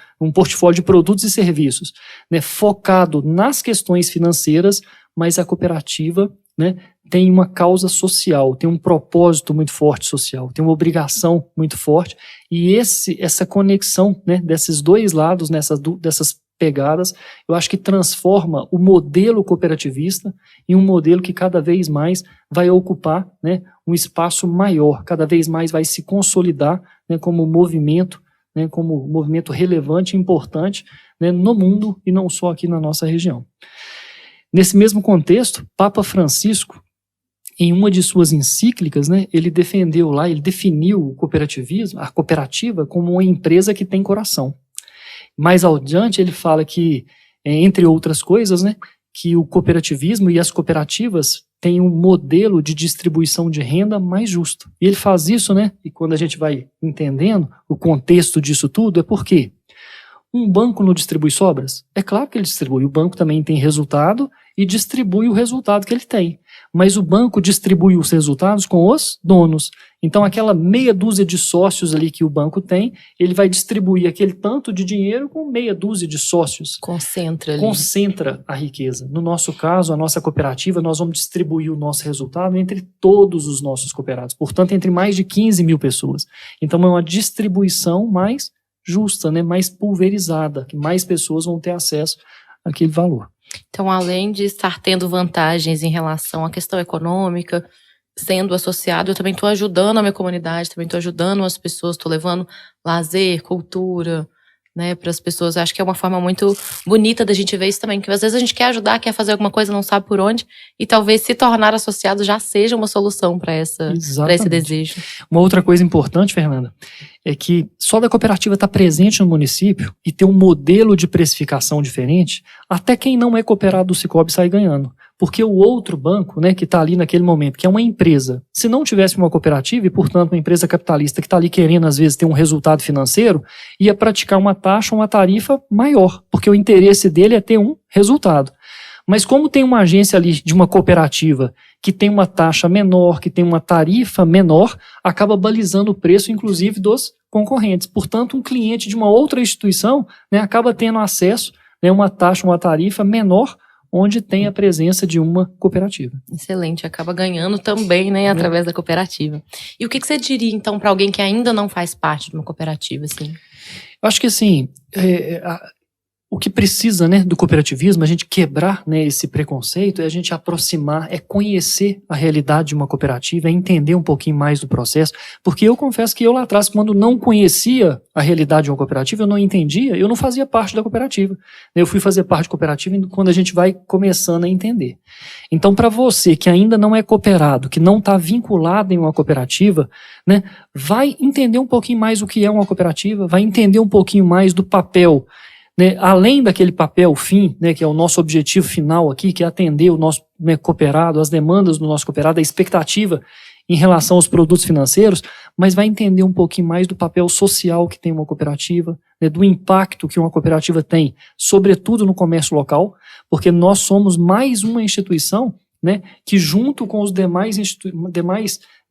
de produtos e serviços, né, focado nas questões financeiras, mas a cooperativa, né, tem uma causa social, tem um propósito muito forte social, tem uma obrigação muito forte, e essa conexão, né, desses dois lados, dessas pegadas, eu acho que transforma o modelo cooperativista em um modelo que cada vez mais vai ocupar, né, um espaço maior, cada vez mais vai se consolidar, né, como movimento, né, como movimento relevante e importante, né, no mundo e não só aqui na nossa região. Nesse mesmo contexto, Papa Francisco, em uma de suas encíclicas, né, ele definiu o cooperativismo, a cooperativa, como uma empresa que tem coração. Mais adiante ele fala que, entre outras coisas, né, que o cooperativismo e as cooperativas têm um modelo de distribuição de renda mais justo. E ele faz isso, né, e quando a gente vai entendendo o contexto disso tudo, é porque um banco não distribui sobras? É claro que ele distribui. O banco também tem resultado e distribui o resultado que ele tem. Mas o banco distribui os resultados com os donos. Então, aquela meia dúzia de sócios ali que o banco tem, ele vai distribuir aquele tanto de dinheiro com meia dúzia de sócios. Concentra ali. Concentra a riqueza. No nosso caso, a nossa cooperativa, nós vamos distribuir o nosso resultado entre todos os nossos cooperados. Portanto, entre mais de 15.000 pessoas. Então, é uma distribuição mais justa, né, mais pulverizada, que mais pessoas vão ter acesso àquele valor. Então, além de estar tendo vantagens em relação à questão econômica, sendo associado, eu também estou ajudando a minha comunidade, também estou ajudando as pessoas, estou levando lazer, cultura, né, para as pessoas. Acho que é uma forma muito bonita da gente ver isso também, que às vezes a gente quer ajudar, quer fazer alguma coisa, não sabe por onde, e talvez se tornar associado já seja uma solução para esse desejo. Uma outra coisa importante, Fernanda, é que só da cooperativa estar presente no município e ter um modelo de precificação diferente, até quem não é cooperado do Sicoob sai ganhando. Porque o outro banco, né, que está ali naquele momento, que é uma empresa, se não tivesse uma cooperativa e, portanto, uma empresa capitalista que está ali querendo, às vezes, ter um resultado financeiro, ia praticar uma taxa, uma tarifa maior, porque o interesse dele é ter um resultado. Mas como tem uma agência ali de uma cooperativa que tem uma taxa menor, que tem uma tarifa menor, acaba balizando o preço, inclusive, dos concorrentes. Portanto, um cliente de uma outra instituição, né, acaba tendo acesso, né, a uma taxa, uma tarifa menor, onde tem a presença de uma cooperativa. Excelente, acaba ganhando também, né, através da cooperativa. E o que você diria, então, para alguém que ainda não faz parte de uma cooperativa, assim? Eu acho que, assim, o que precisa, né, do cooperativismo, a gente quebrar, né, esse preconceito, é a gente aproximar, é conhecer a realidade de uma cooperativa, é entender um pouquinho mais do processo, porque eu confesso que eu lá atrás, quando não conhecia a realidade de uma cooperativa, eu não entendia, eu não fazia parte da cooperativa. Eu fui fazer parte da cooperativa quando a gente vai começando a entender. Então, para você que ainda não é cooperado, que não está vinculado em uma cooperativa, né, vai entender um pouquinho mais o que é uma cooperativa, vai entender um pouquinho mais do papel, né, além daquele papel fim, né, que é o nosso objetivo final aqui, que é atender o nosso, né, cooperado, as demandas do nosso cooperado, a expectativa em relação aos produtos financeiros, mas vai entender um pouquinho mais do papel social que tem uma cooperativa, né, do impacto que uma cooperativa tem, sobretudo no comércio local, porque nós somos mais uma instituição, né, que junto com os demais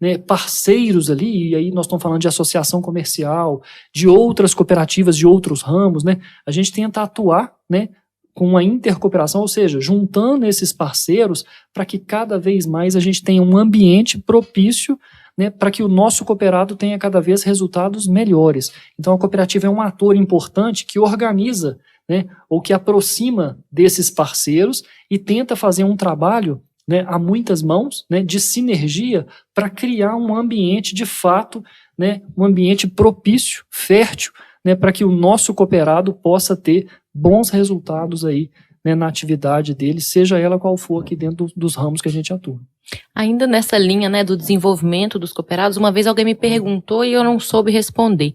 né, parceiros ali, e aí nós estamos falando de associação comercial, de outras cooperativas de outros ramos, né, a gente tenta atuar, né, com uma intercooperação, ou seja, juntando esses parceiros para que cada vez mais a gente tenha um ambiente propício, né, para que o nosso cooperado tenha cada vez resultados melhores. Então a cooperativa é um ator importante que organiza, né, ou que aproxima desses parceiros e tenta fazer um trabalho, né, a muitas mãos, né, de sinergia para criar um ambiente de fato, né, um ambiente propício, fértil, né, para que o nosso cooperado possa ter bons resultados aí, né, na atividade dele, seja ela qual for aqui dentro dos ramos que a gente atua. Ainda nessa linha, né, do desenvolvimento dos cooperados, uma vez alguém me perguntou e eu não soube responder.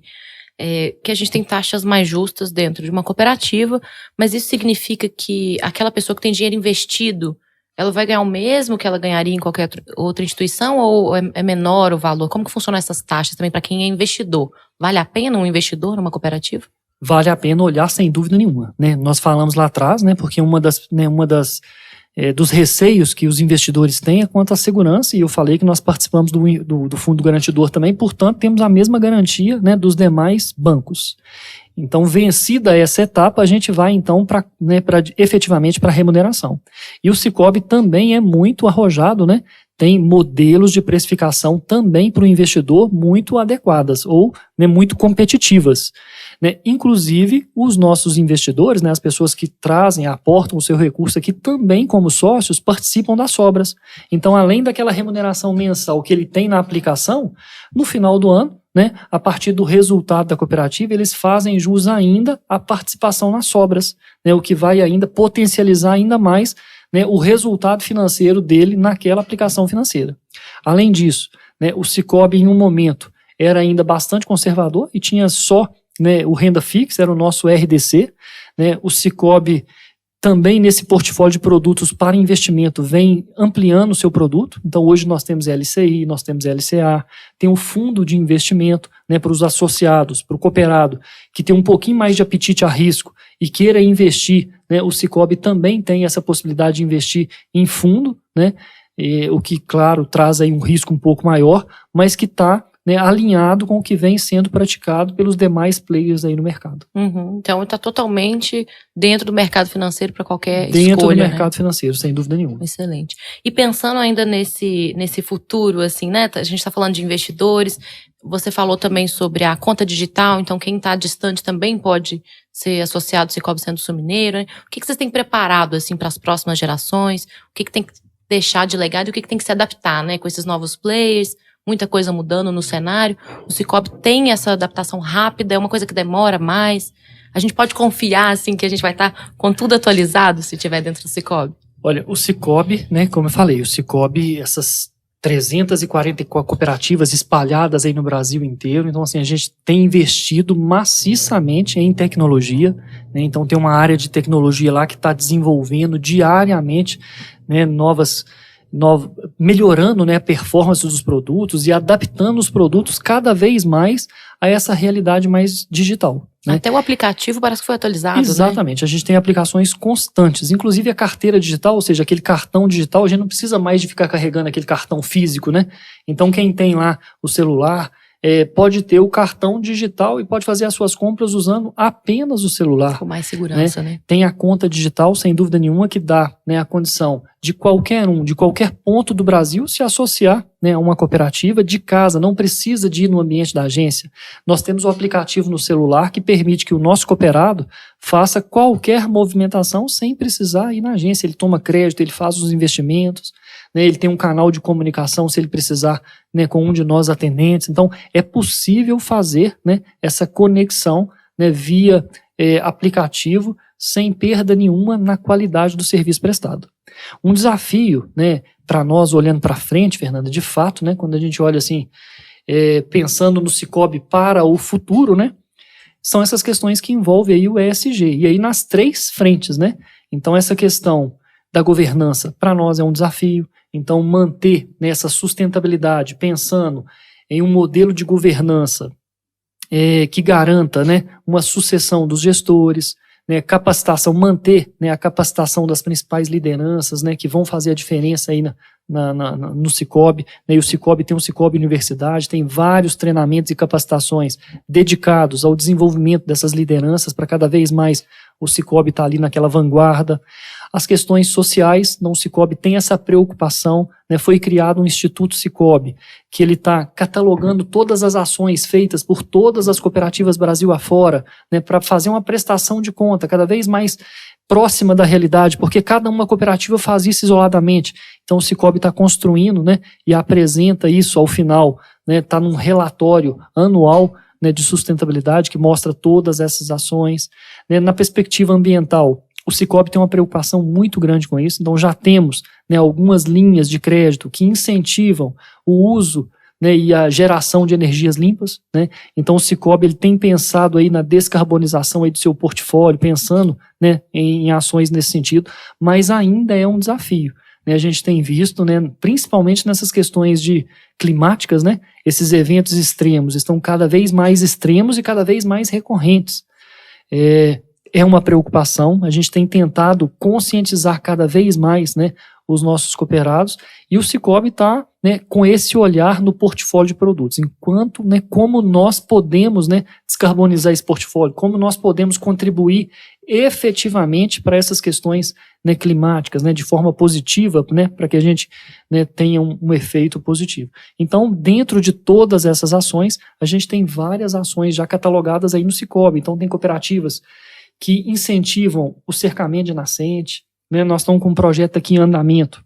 Que a gente tem taxas mais justas dentro de uma cooperativa, mas isso significa que aquela pessoa que tem dinheiro investido, ela vai ganhar o mesmo que ela ganharia em qualquer outra instituição ou é menor o valor? Como que funcionam essas taxas também para quem é investidor? Vale a pena um investidor numa cooperativa? Vale a pena olhar sem dúvida nenhuma, né? Nós falamos lá atrás, né? Porque dos receios que os investidores têm é quanto à segurança, e eu falei que nós participamos do fundo garantidor também, portanto temos a mesma garantia, né, dos demais bancos. Então, vencida essa etapa, a gente vai então efetivamente para a remuneração. E o Sicoob também é muito arrojado, né? Tem modelos de precificação também para o investidor muito adequadas ou, né, muito competitivas. Né? Inclusive, os nossos investidores, né, as pessoas que trazem, aportam o seu recurso aqui, também como sócios, participam das sobras. Então, além daquela remuneração mensal que ele tem na aplicação, no final do ano, né, a partir do resultado da cooperativa, eles fazem jus ainda à participação nas sobras, né, o que vai ainda potencializar ainda mais, né, o resultado financeiro dele naquela aplicação financeira. Além disso, né, o Sicoob em um momento era ainda bastante conservador e tinha só, né, o renda fixa, era o nosso RDC, né, o Sicoob também nesse portfólio de produtos para investimento vem ampliando o seu produto. Então hoje nós temos LCI, nós temos LCA, tem um fundo de investimento, né, para os associados, para o cooperado, que tem um pouquinho mais de apetite a risco e queira investir, né, o Sicoob também tem essa possibilidade de investir em fundo, né, o que, claro, traz aí um risco um pouco maior, mas que está, né, alinhado com o que vem sendo praticado pelos demais players aí no mercado. Uhum. Então está totalmente dentro do mercado financeiro para qualquer escolha. Dentro do né? mercado financeiro, sem dúvida nenhuma. Excelente. E pensando ainda nesse futuro, assim, né? A gente está falando de investidores, você falou também sobre a conta digital, então quem está distante também pode ser associado ao Sicoob Centro-Sul Mineiro, né? O que vocês têm preparado, assim, para as próximas gerações? O que tem que deixar de legado e o que tem que se adaptar, né? Com esses novos players, muita coisa mudando no cenário. O Sicoob tem essa adaptação rápida, é uma coisa que demora mais. A gente pode confiar, assim, que a gente vai estar com tudo atualizado se estiver dentro do Cicobi? Olha, o Cicobi, né, como eu falei, o Cicobi, essas 344 cooperativas espalhadas aí no Brasil inteiro, então assim, a gente tem investido maciçamente em tecnologia, né, então tem uma área de tecnologia lá que está desenvolvendo diariamente, né, melhorando, né, a performance dos produtos e adaptando os produtos cada vez mais a essa realidade mais digital. Né? Até o aplicativo parece que foi atualizado, Exatamente, né? A gente tem aplicações constantes, inclusive a carteira digital, ou seja, aquele cartão digital, a gente não precisa mais de ficar carregando aquele cartão físico, né? Então quem tem lá o celular pode ter o cartão digital e pode fazer as suas compras usando apenas o celular. Com mais segurança, né? Tem a conta digital, sem dúvida nenhuma, que dá, né, a condição de qualquer de qualquer ponto do Brasil se associar, né, a uma cooperativa de casa, não precisa de ir no ambiente da agência. Nós temos o aplicativo no celular que permite que o nosso cooperado faça qualquer movimentação sem precisar ir na agência. Ele toma crédito, ele faz os investimentos, né, ele tem um canal de comunicação se ele precisar, né, com um de nós atendentes. Então, é possível fazer, né, essa conexão, né, via aplicativo sem perda nenhuma na qualidade do serviço prestado. Um desafio, né, para nós olhando para frente, Fernanda, de fato, né, quando a gente olha assim, pensando no Cicobi para o futuro, né, são essas questões que envolvem aí o ESG, e aí nas 3 frentes, né, então essa questão da governança para nós é um desafio, então manter, né, essa sustentabilidade, pensando em um modelo de governança que garanta, né, uma sucessão dos gestores, né, capacitação, manter, né, a capacitação das principais lideranças, né, que vão fazer a diferença aí no Cicobi, né, e o Cicobi tem um Cicobi Universidade, tem vários treinamentos e capacitações dedicados ao desenvolvimento dessas lideranças para cada vez mais o Cicobi estar ali naquela vanguarda. As questões sociais, o Cicobi tem essa preocupação, né, foi criado um Instituto Cicobi, que ele está catalogando todas as ações feitas por todas as cooperativas Brasil afora, né, para fazer uma prestação de conta cada vez mais próxima da realidade, porque cada uma cooperativa faz isso isoladamente. Então o Cicobi está construindo, né, e apresenta isso ao final, né, está num relatório anual, né, de sustentabilidade que mostra todas essas ações. Né, na perspectiva ambiental, o Cicobi tem uma preocupação muito grande com isso, então já temos, né, algumas linhas de crédito que incentivam o uso, né, e a geração de energias limpas, né? Então o Cicobi ele tem pensado aí na descarbonização aí do seu portfólio, pensando, né, em ações nesse sentido, mas ainda é um desafio. Né? A gente tem visto, né, principalmente nessas questões climáticas, né, esses eventos extremos estão cada vez mais extremos e cada vez mais recorrentes. É uma preocupação, a gente tem tentado conscientizar cada vez mais, né, os nossos cooperados, e o Cicobi está, né, com esse olhar no portfólio de produtos, enquanto, né, como nós podemos, né, descarbonizar esse portfólio, como nós podemos contribuir efetivamente para essas questões, né, climáticas, né, de forma positiva, né, para que a gente, né, tenha um efeito positivo. Então, dentro de todas essas ações, a gente tem várias ações já catalogadas aí no Cicobi, então tem cooperativas que incentivam o cercamento de nascente, né? Nós estamos com um projeto aqui em andamento,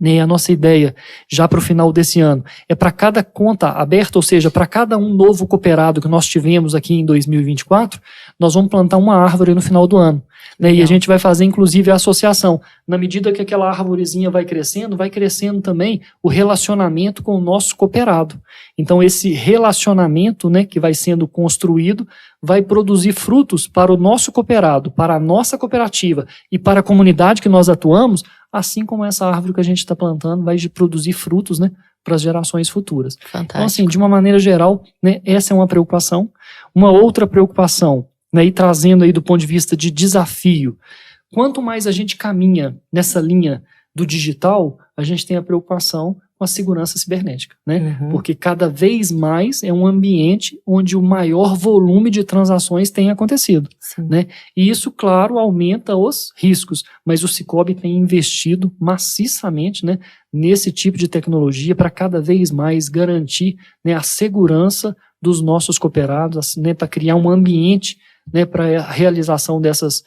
né? A nossa ideia, já para o final desse ano, é para cada conta aberta, ou seja, para cada um novo cooperado que nós tivemos aqui em 2024, nós vamos plantar uma árvore no final do ano. Né? E a gente vai fazer, inclusive, a associação. Na medida que aquela árvorezinha vai crescendo também o relacionamento com o nosso cooperado. Então, esse relacionamento, né, que vai sendo construído vai produzir frutos para o nosso cooperado, para a nossa cooperativa e para a comunidade que nós atuamos, assim como essa árvore que a gente está plantando vai produzir frutos, né, para as gerações futuras. Fantástico. Então, assim, de uma maneira geral, né, essa é uma preocupação. Uma outra preocupação, né, e trazendo aí do ponto de vista de desafio, quanto mais a gente caminha nessa linha do digital, a gente tem a preocupação com a segurança cibernética, né? Uhum. Porque cada vez mais é um ambiente onde o maior volume de transações tem acontecido, né? E isso, claro, aumenta os riscos, mas o Cicobi tem investido maciçamente, né, nesse tipo de tecnologia para cada vez mais garantir, né, a segurança dos nossos cooperados, né, para criar um ambiente, né, para a realização dessas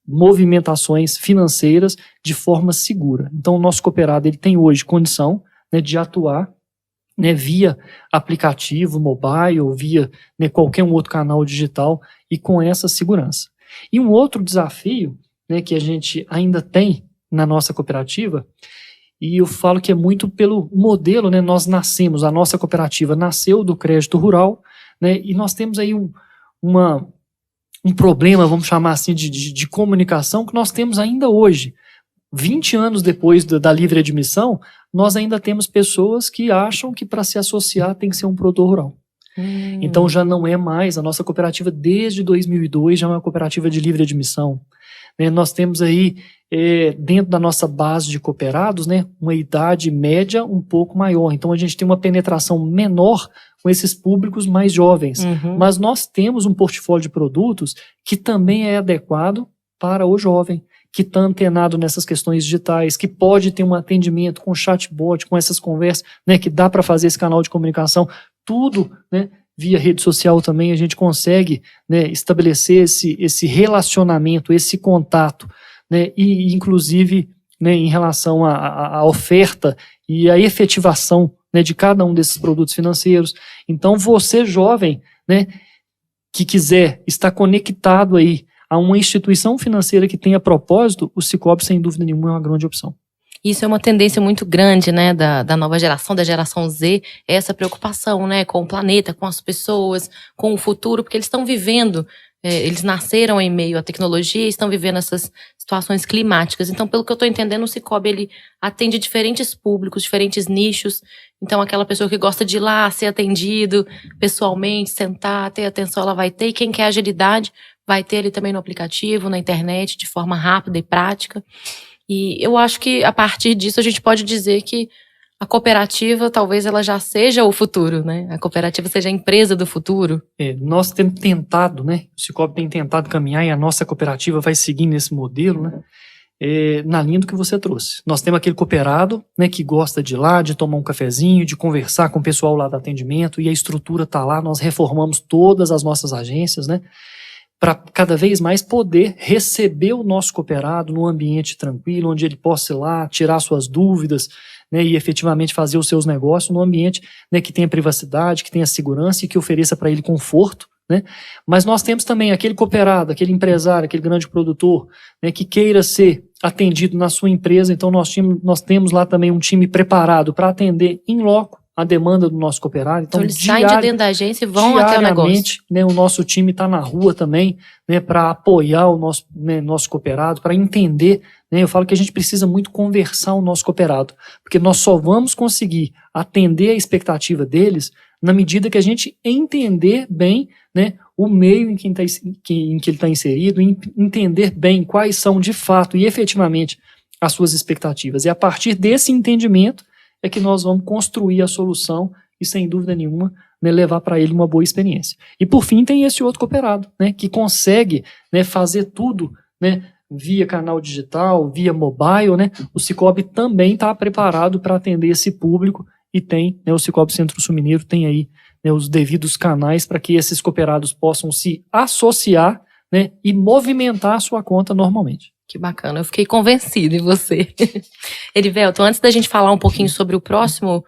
movimentações financeiras de forma segura. Então, o nosso cooperado ele tem hoje condição, né, de atuar né, via aplicativo, mobile, via, né, qualquer um outro canal digital e com essa segurança. E um outro desafio, né, que a gente ainda tem na nossa cooperativa, e eu falo que é muito pelo modelo, né, nós nascemos, a nossa cooperativa nasceu do crédito rural, né, e nós temos aí um problema, vamos chamar assim, de comunicação que nós temos ainda hoje. 20 anos depois da livre admissão, nós ainda temos pessoas que acham que para se associar tem que ser um produtor rural. Então já não é mais, a nossa cooperativa desde 2002 já é uma cooperativa de livre admissão. Né, nós temos aí, dentro da nossa base de cooperados, né, uma idade média um pouco maior. Então a gente tem uma penetração menor com esses públicos mais jovens. Mas nós temos um portfólio de produtos que também é adequado para o jovem, que está antenado nessas questões digitais, que pode ter um atendimento com chatbot, com essas conversas, né, que dá para fazer esse canal de comunicação, tudo, né, via rede social também a gente consegue, né, estabelecer esse relacionamento, esse contato, né, e inclusive, né, em relação à oferta e à efetivação, né, de cada um desses produtos financeiros. Então você jovem, né, que quiser estar conectado aí a uma instituição financeira que tenha propósito, o Sicoob sem dúvida nenhuma é uma grande opção. Isso é uma tendência muito grande, né, da nova geração, da geração Z, essa preocupação, né, com o planeta, com as pessoas, com o futuro, porque eles estão vivendo, eles nasceram em meio à tecnologia e estão vivendo essas situações climáticas. Então, pelo que eu estou entendendo, o Sicoob, ele atende diferentes públicos, diferentes nichos. Então, aquela pessoa que gosta de ir lá, ser atendido pessoalmente, sentar, ter atenção, ela vai ter. E quem quer agilidade, vai ter ali também no aplicativo, na internet, de forma rápida e prática. E eu acho que a partir disso a gente pode dizer que a cooperativa talvez ela já seja o futuro, né? A cooperativa seja a empresa do futuro. Nós temos tentado, né? O Sicoob tem tentado caminhar e a nossa cooperativa vai seguir nesse modelo, né? Na linha do que você trouxe. Nós temos aquele cooperado, né, que gosta de ir lá, de tomar um cafezinho, de conversar com o pessoal lá do atendimento, e a estrutura está lá, nós reformamos todas as nossas agências, né? Para cada vez mais poder receber o nosso cooperado num ambiente tranquilo, onde ele possa ir lá, tirar suas dúvidas, né, e efetivamente fazer os seus negócios num ambiente, né, que tenha privacidade, que tenha segurança e que ofereça para ele conforto. Né? Mas nós temos também aquele cooperado, aquele empresário, aquele grande produtor, né, que queira ser atendido na sua empresa. Então nós temos lá também um time preparado para atender em loco a demanda do nosso cooperado. Então eles saem de dentro da agência e vão até o negócio. Né, o nosso time está na rua também, né, para apoiar o nosso cooperado, para entender. Né, eu falo que a gente precisa muito conversar o nosso cooperado, porque nós só vamos conseguir atender a expectativa deles na medida que a gente entender bem, né, o meio em que ele está inserido, entender bem quais são de fato e efetivamente as suas expectativas. E a partir desse entendimento é que nós vamos construir a solução e, sem dúvida nenhuma, né, levar para ele uma boa experiência. E, por fim, tem esse outro cooperado, né, que consegue, né, fazer tudo, né, via canal digital, via mobile. Né, o Sicoob também está preparado para atender esse público e tem, né, o Sicoob Centro-Sul Mineiro tem aí, né, os devidos canais para que esses cooperados possam se associar, né, e movimentar a sua conta normalmente. Que bacana, eu fiquei convencida em você. Erivelton, antes da gente falar um pouquinho sobre o próximo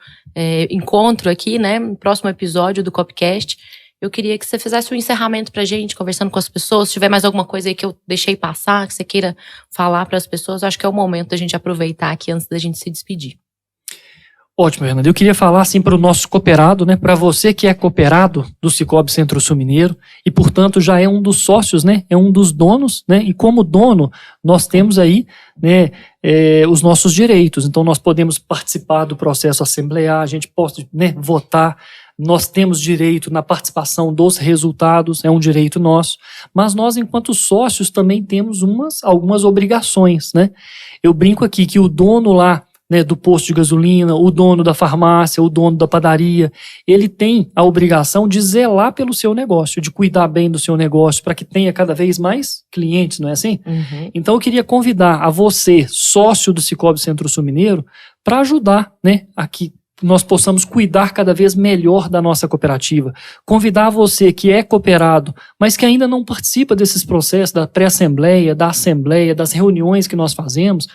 encontro aqui, né, o próximo episódio do Coopcast, eu queria que você fizesse um encerramento pra gente, conversando com as pessoas. Se tiver mais alguma coisa aí que eu deixei passar, que você queira falar para as pessoas, acho que é o momento da gente aproveitar aqui antes da gente se despedir. Ótimo, Fernando. Eu queria falar assim para o nosso cooperado, né, para você que é cooperado do Sicoob Centro-Sul Mineiro e, portanto, já é um dos sócios, né, é um dos donos, né, e como dono nós temos aí, né, os nossos direitos. Então nós podemos participar do processo assemblear, a gente pode, né, votar, nós temos direito na participação dos resultados, é um direito nosso, mas nós, enquanto sócios, também temos algumas obrigações, né. Eu brinco aqui que o dono lá, né, do posto de gasolina, o dono da farmácia, o dono da padaria, ele tem a obrigação de zelar pelo seu negócio, de cuidar bem do seu negócio para que tenha cada vez mais clientes, não é assim? Uhum. Então eu queria convidar a você, sócio do Sicoob Centro-Sul Mineiro, para ajudar, né, a que nós possamos cuidar cada vez melhor da nossa cooperativa. Convidar você que é cooperado, mas que ainda não participa desses processos da pré-assembleia, da assembleia, das reuniões que nós fazemos.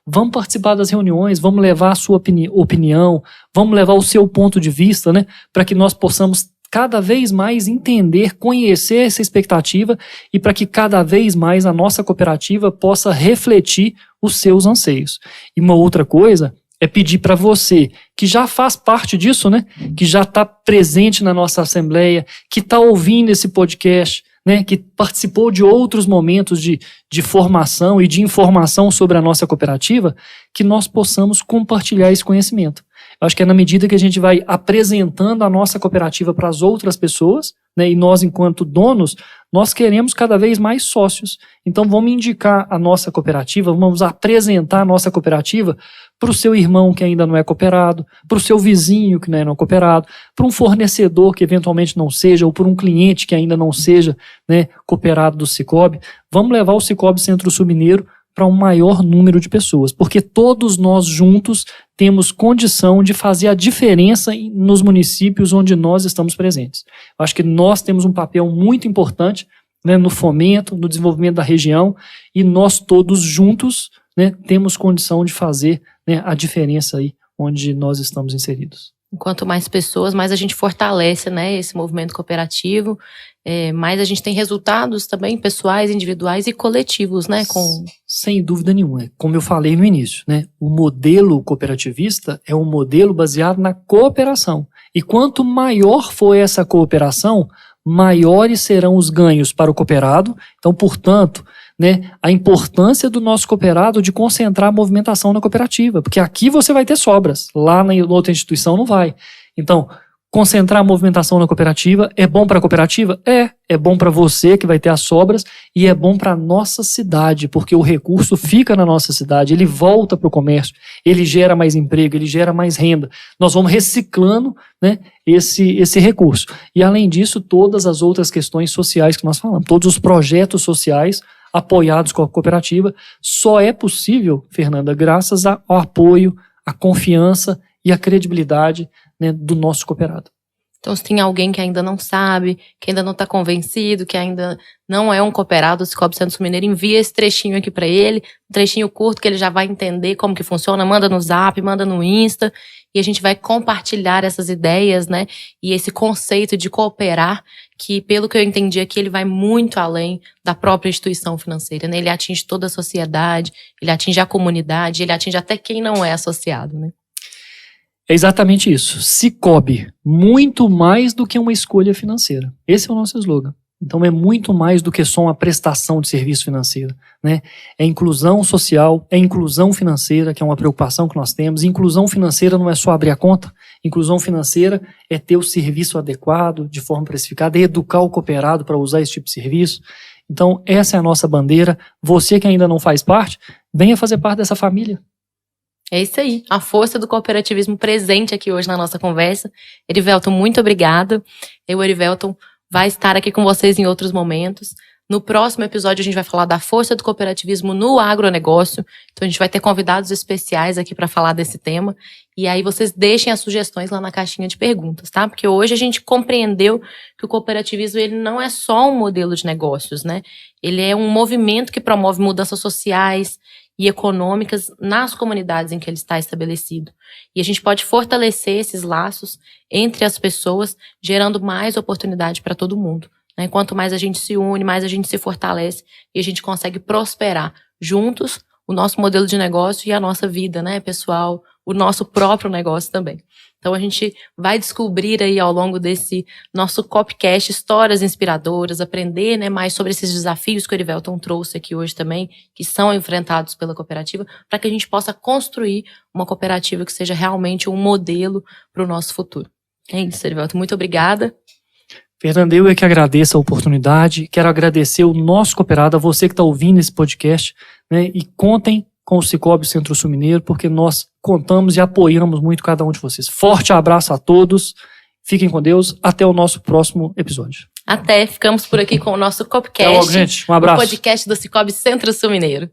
vamos participar das reuniões, vamos levar a sua opinião, vamos levar o seu ponto de vista, né, para que nós possamos cada vez mais entender, conhecer essa expectativa e para que cada vez mais a nossa cooperativa possa refletir os seus anseios. E uma outra coisa é pedir para você, que já faz parte disso, né, que já está presente na nossa assembleia, que está ouvindo esse podcast, né, que participou de outros momentos de formação e de informação sobre a nossa cooperativa, que nós possamos compartilhar esse conhecimento. Eu acho que é na medida que a gente vai apresentando a nossa cooperativa para as outras pessoas, né, e nós, enquanto donos, nós queremos cada vez mais sócios. Então vamos indicar a nossa cooperativa, vamos apresentar a nossa cooperativa para o seu irmão que ainda não é cooperado, para o seu vizinho que não é cooperado, para um fornecedor que eventualmente não seja, ou para um cliente que ainda não seja, né, cooperado do Sicoob. Vamos levar o Sicoob Centro-Sul Mineiro para um maior número de pessoas, porque todos nós juntos temos condição de fazer a diferença nos municípios onde nós estamos presentes. Eu acho que nós temos um papel muito importante, né, no fomento, no desenvolvimento da região, e nós todos juntos, né, temos condição de fazer, né, a diferença aí onde nós estamos inseridos. Quanto mais pessoas, mais a gente fortalece, né, esse movimento cooperativo, mais a gente tem resultados também pessoais, individuais e coletivos, né? Sem dúvida nenhuma. Como eu falei no início, né, o modelo cooperativista é um modelo baseado na cooperação. E quanto maior for essa cooperação, maiores serão os ganhos para o cooperado. Então, portanto, né, a importância do nosso cooperado de concentrar a movimentação na cooperativa, porque aqui você vai ter sobras, lá na outra instituição não vai. Então, concentrar a movimentação na cooperativa é bom para a cooperativa? É bom para você que vai ter as sobras e é bom para a nossa cidade, porque o recurso fica na nossa cidade, ele volta para o comércio, ele gera mais emprego, ele gera mais renda. Nós vamos reciclando, né, esse recurso. E além disso, todas as outras questões sociais que nós falamos, todos os projetos sociais apoiados com a cooperativa, só é possível, Fernanda, graças ao apoio, à confiança e à credibilidade, né, do nosso cooperado. Então, se tem alguém que ainda não sabe, que ainda não está convencido, que ainda não é um cooperado do Sicoob Centro-Sul Mineiro, envia esse trechinho aqui para ele, um trechinho curto que ele já vai entender como que funciona, manda no Zap, manda no Insta, e a gente vai compartilhar essas ideias, né, e esse conceito de cooperar, que pelo que eu entendi aqui, ele vai muito além da própria instituição financeira, né, ele atinge toda a sociedade, ele atinge a comunidade, ele atinge até quem não é associado, né. É exatamente isso. Sicoob, muito mais do que uma escolha financeira. Esse é o nosso slogan. Então é muito mais do que só uma prestação de serviço financeiro, né? É inclusão social, é inclusão financeira, que é uma preocupação que nós temos. Inclusão financeira não é só abrir a conta. Inclusão financeira é ter o serviço adequado, de forma precificada, e educar o cooperado para usar esse tipo de serviço. Então essa é a nossa bandeira. Você que ainda não faz parte, venha fazer parte dessa família. É isso aí, a força do cooperativismo presente aqui hoje na nossa conversa. Erivelton, muito obrigada. O Erivelton vai estar aqui com vocês em outros momentos. No próximo episódio a gente vai falar da força do cooperativismo no agronegócio. Então a gente vai ter convidados especiais aqui para falar desse tema. E aí vocês deixem as sugestões lá na caixinha de perguntas, tá? Porque hoje a gente compreendeu que o cooperativismo ele não é só um modelo de negócios, né? Ele é um movimento que promove mudanças sociais e econômicas nas comunidades em que ele está estabelecido. E a gente pode fortalecer esses laços entre as pessoas, gerando mais oportunidade para todo mundo, né? Quanto mais a gente se une, mais a gente se fortalece e a gente consegue prosperar juntos o nosso modelo de negócio e a nossa vida, né, pessoal, o nosso próprio negócio também. Então a gente vai descobrir aí ao longo desse nosso Coopcast histórias inspiradoras, aprender, né, mais sobre esses desafios que o Erivelton trouxe aqui hoje também, que são enfrentados pela cooperativa, para que a gente possa construir uma cooperativa que seja realmente um modelo para o nosso futuro. É isso, Erivelton. Muito obrigada. Fernanda, eu é que agradeço a oportunidade, quero agradecer o nosso cooperado, a você que está ouvindo esse podcast, né, e contem com o Sicoob Centro-Sul Mineiro, porque nós contamos e apoiamos muito cada um de vocês. Forte abraço a todos, fiquem com Deus, até o nosso próximo episódio. Até, ficamos por aqui com o nosso Coopcast. Até logo, gente, um abraço. O podcast do Sicoob Centro-Sul Mineiro.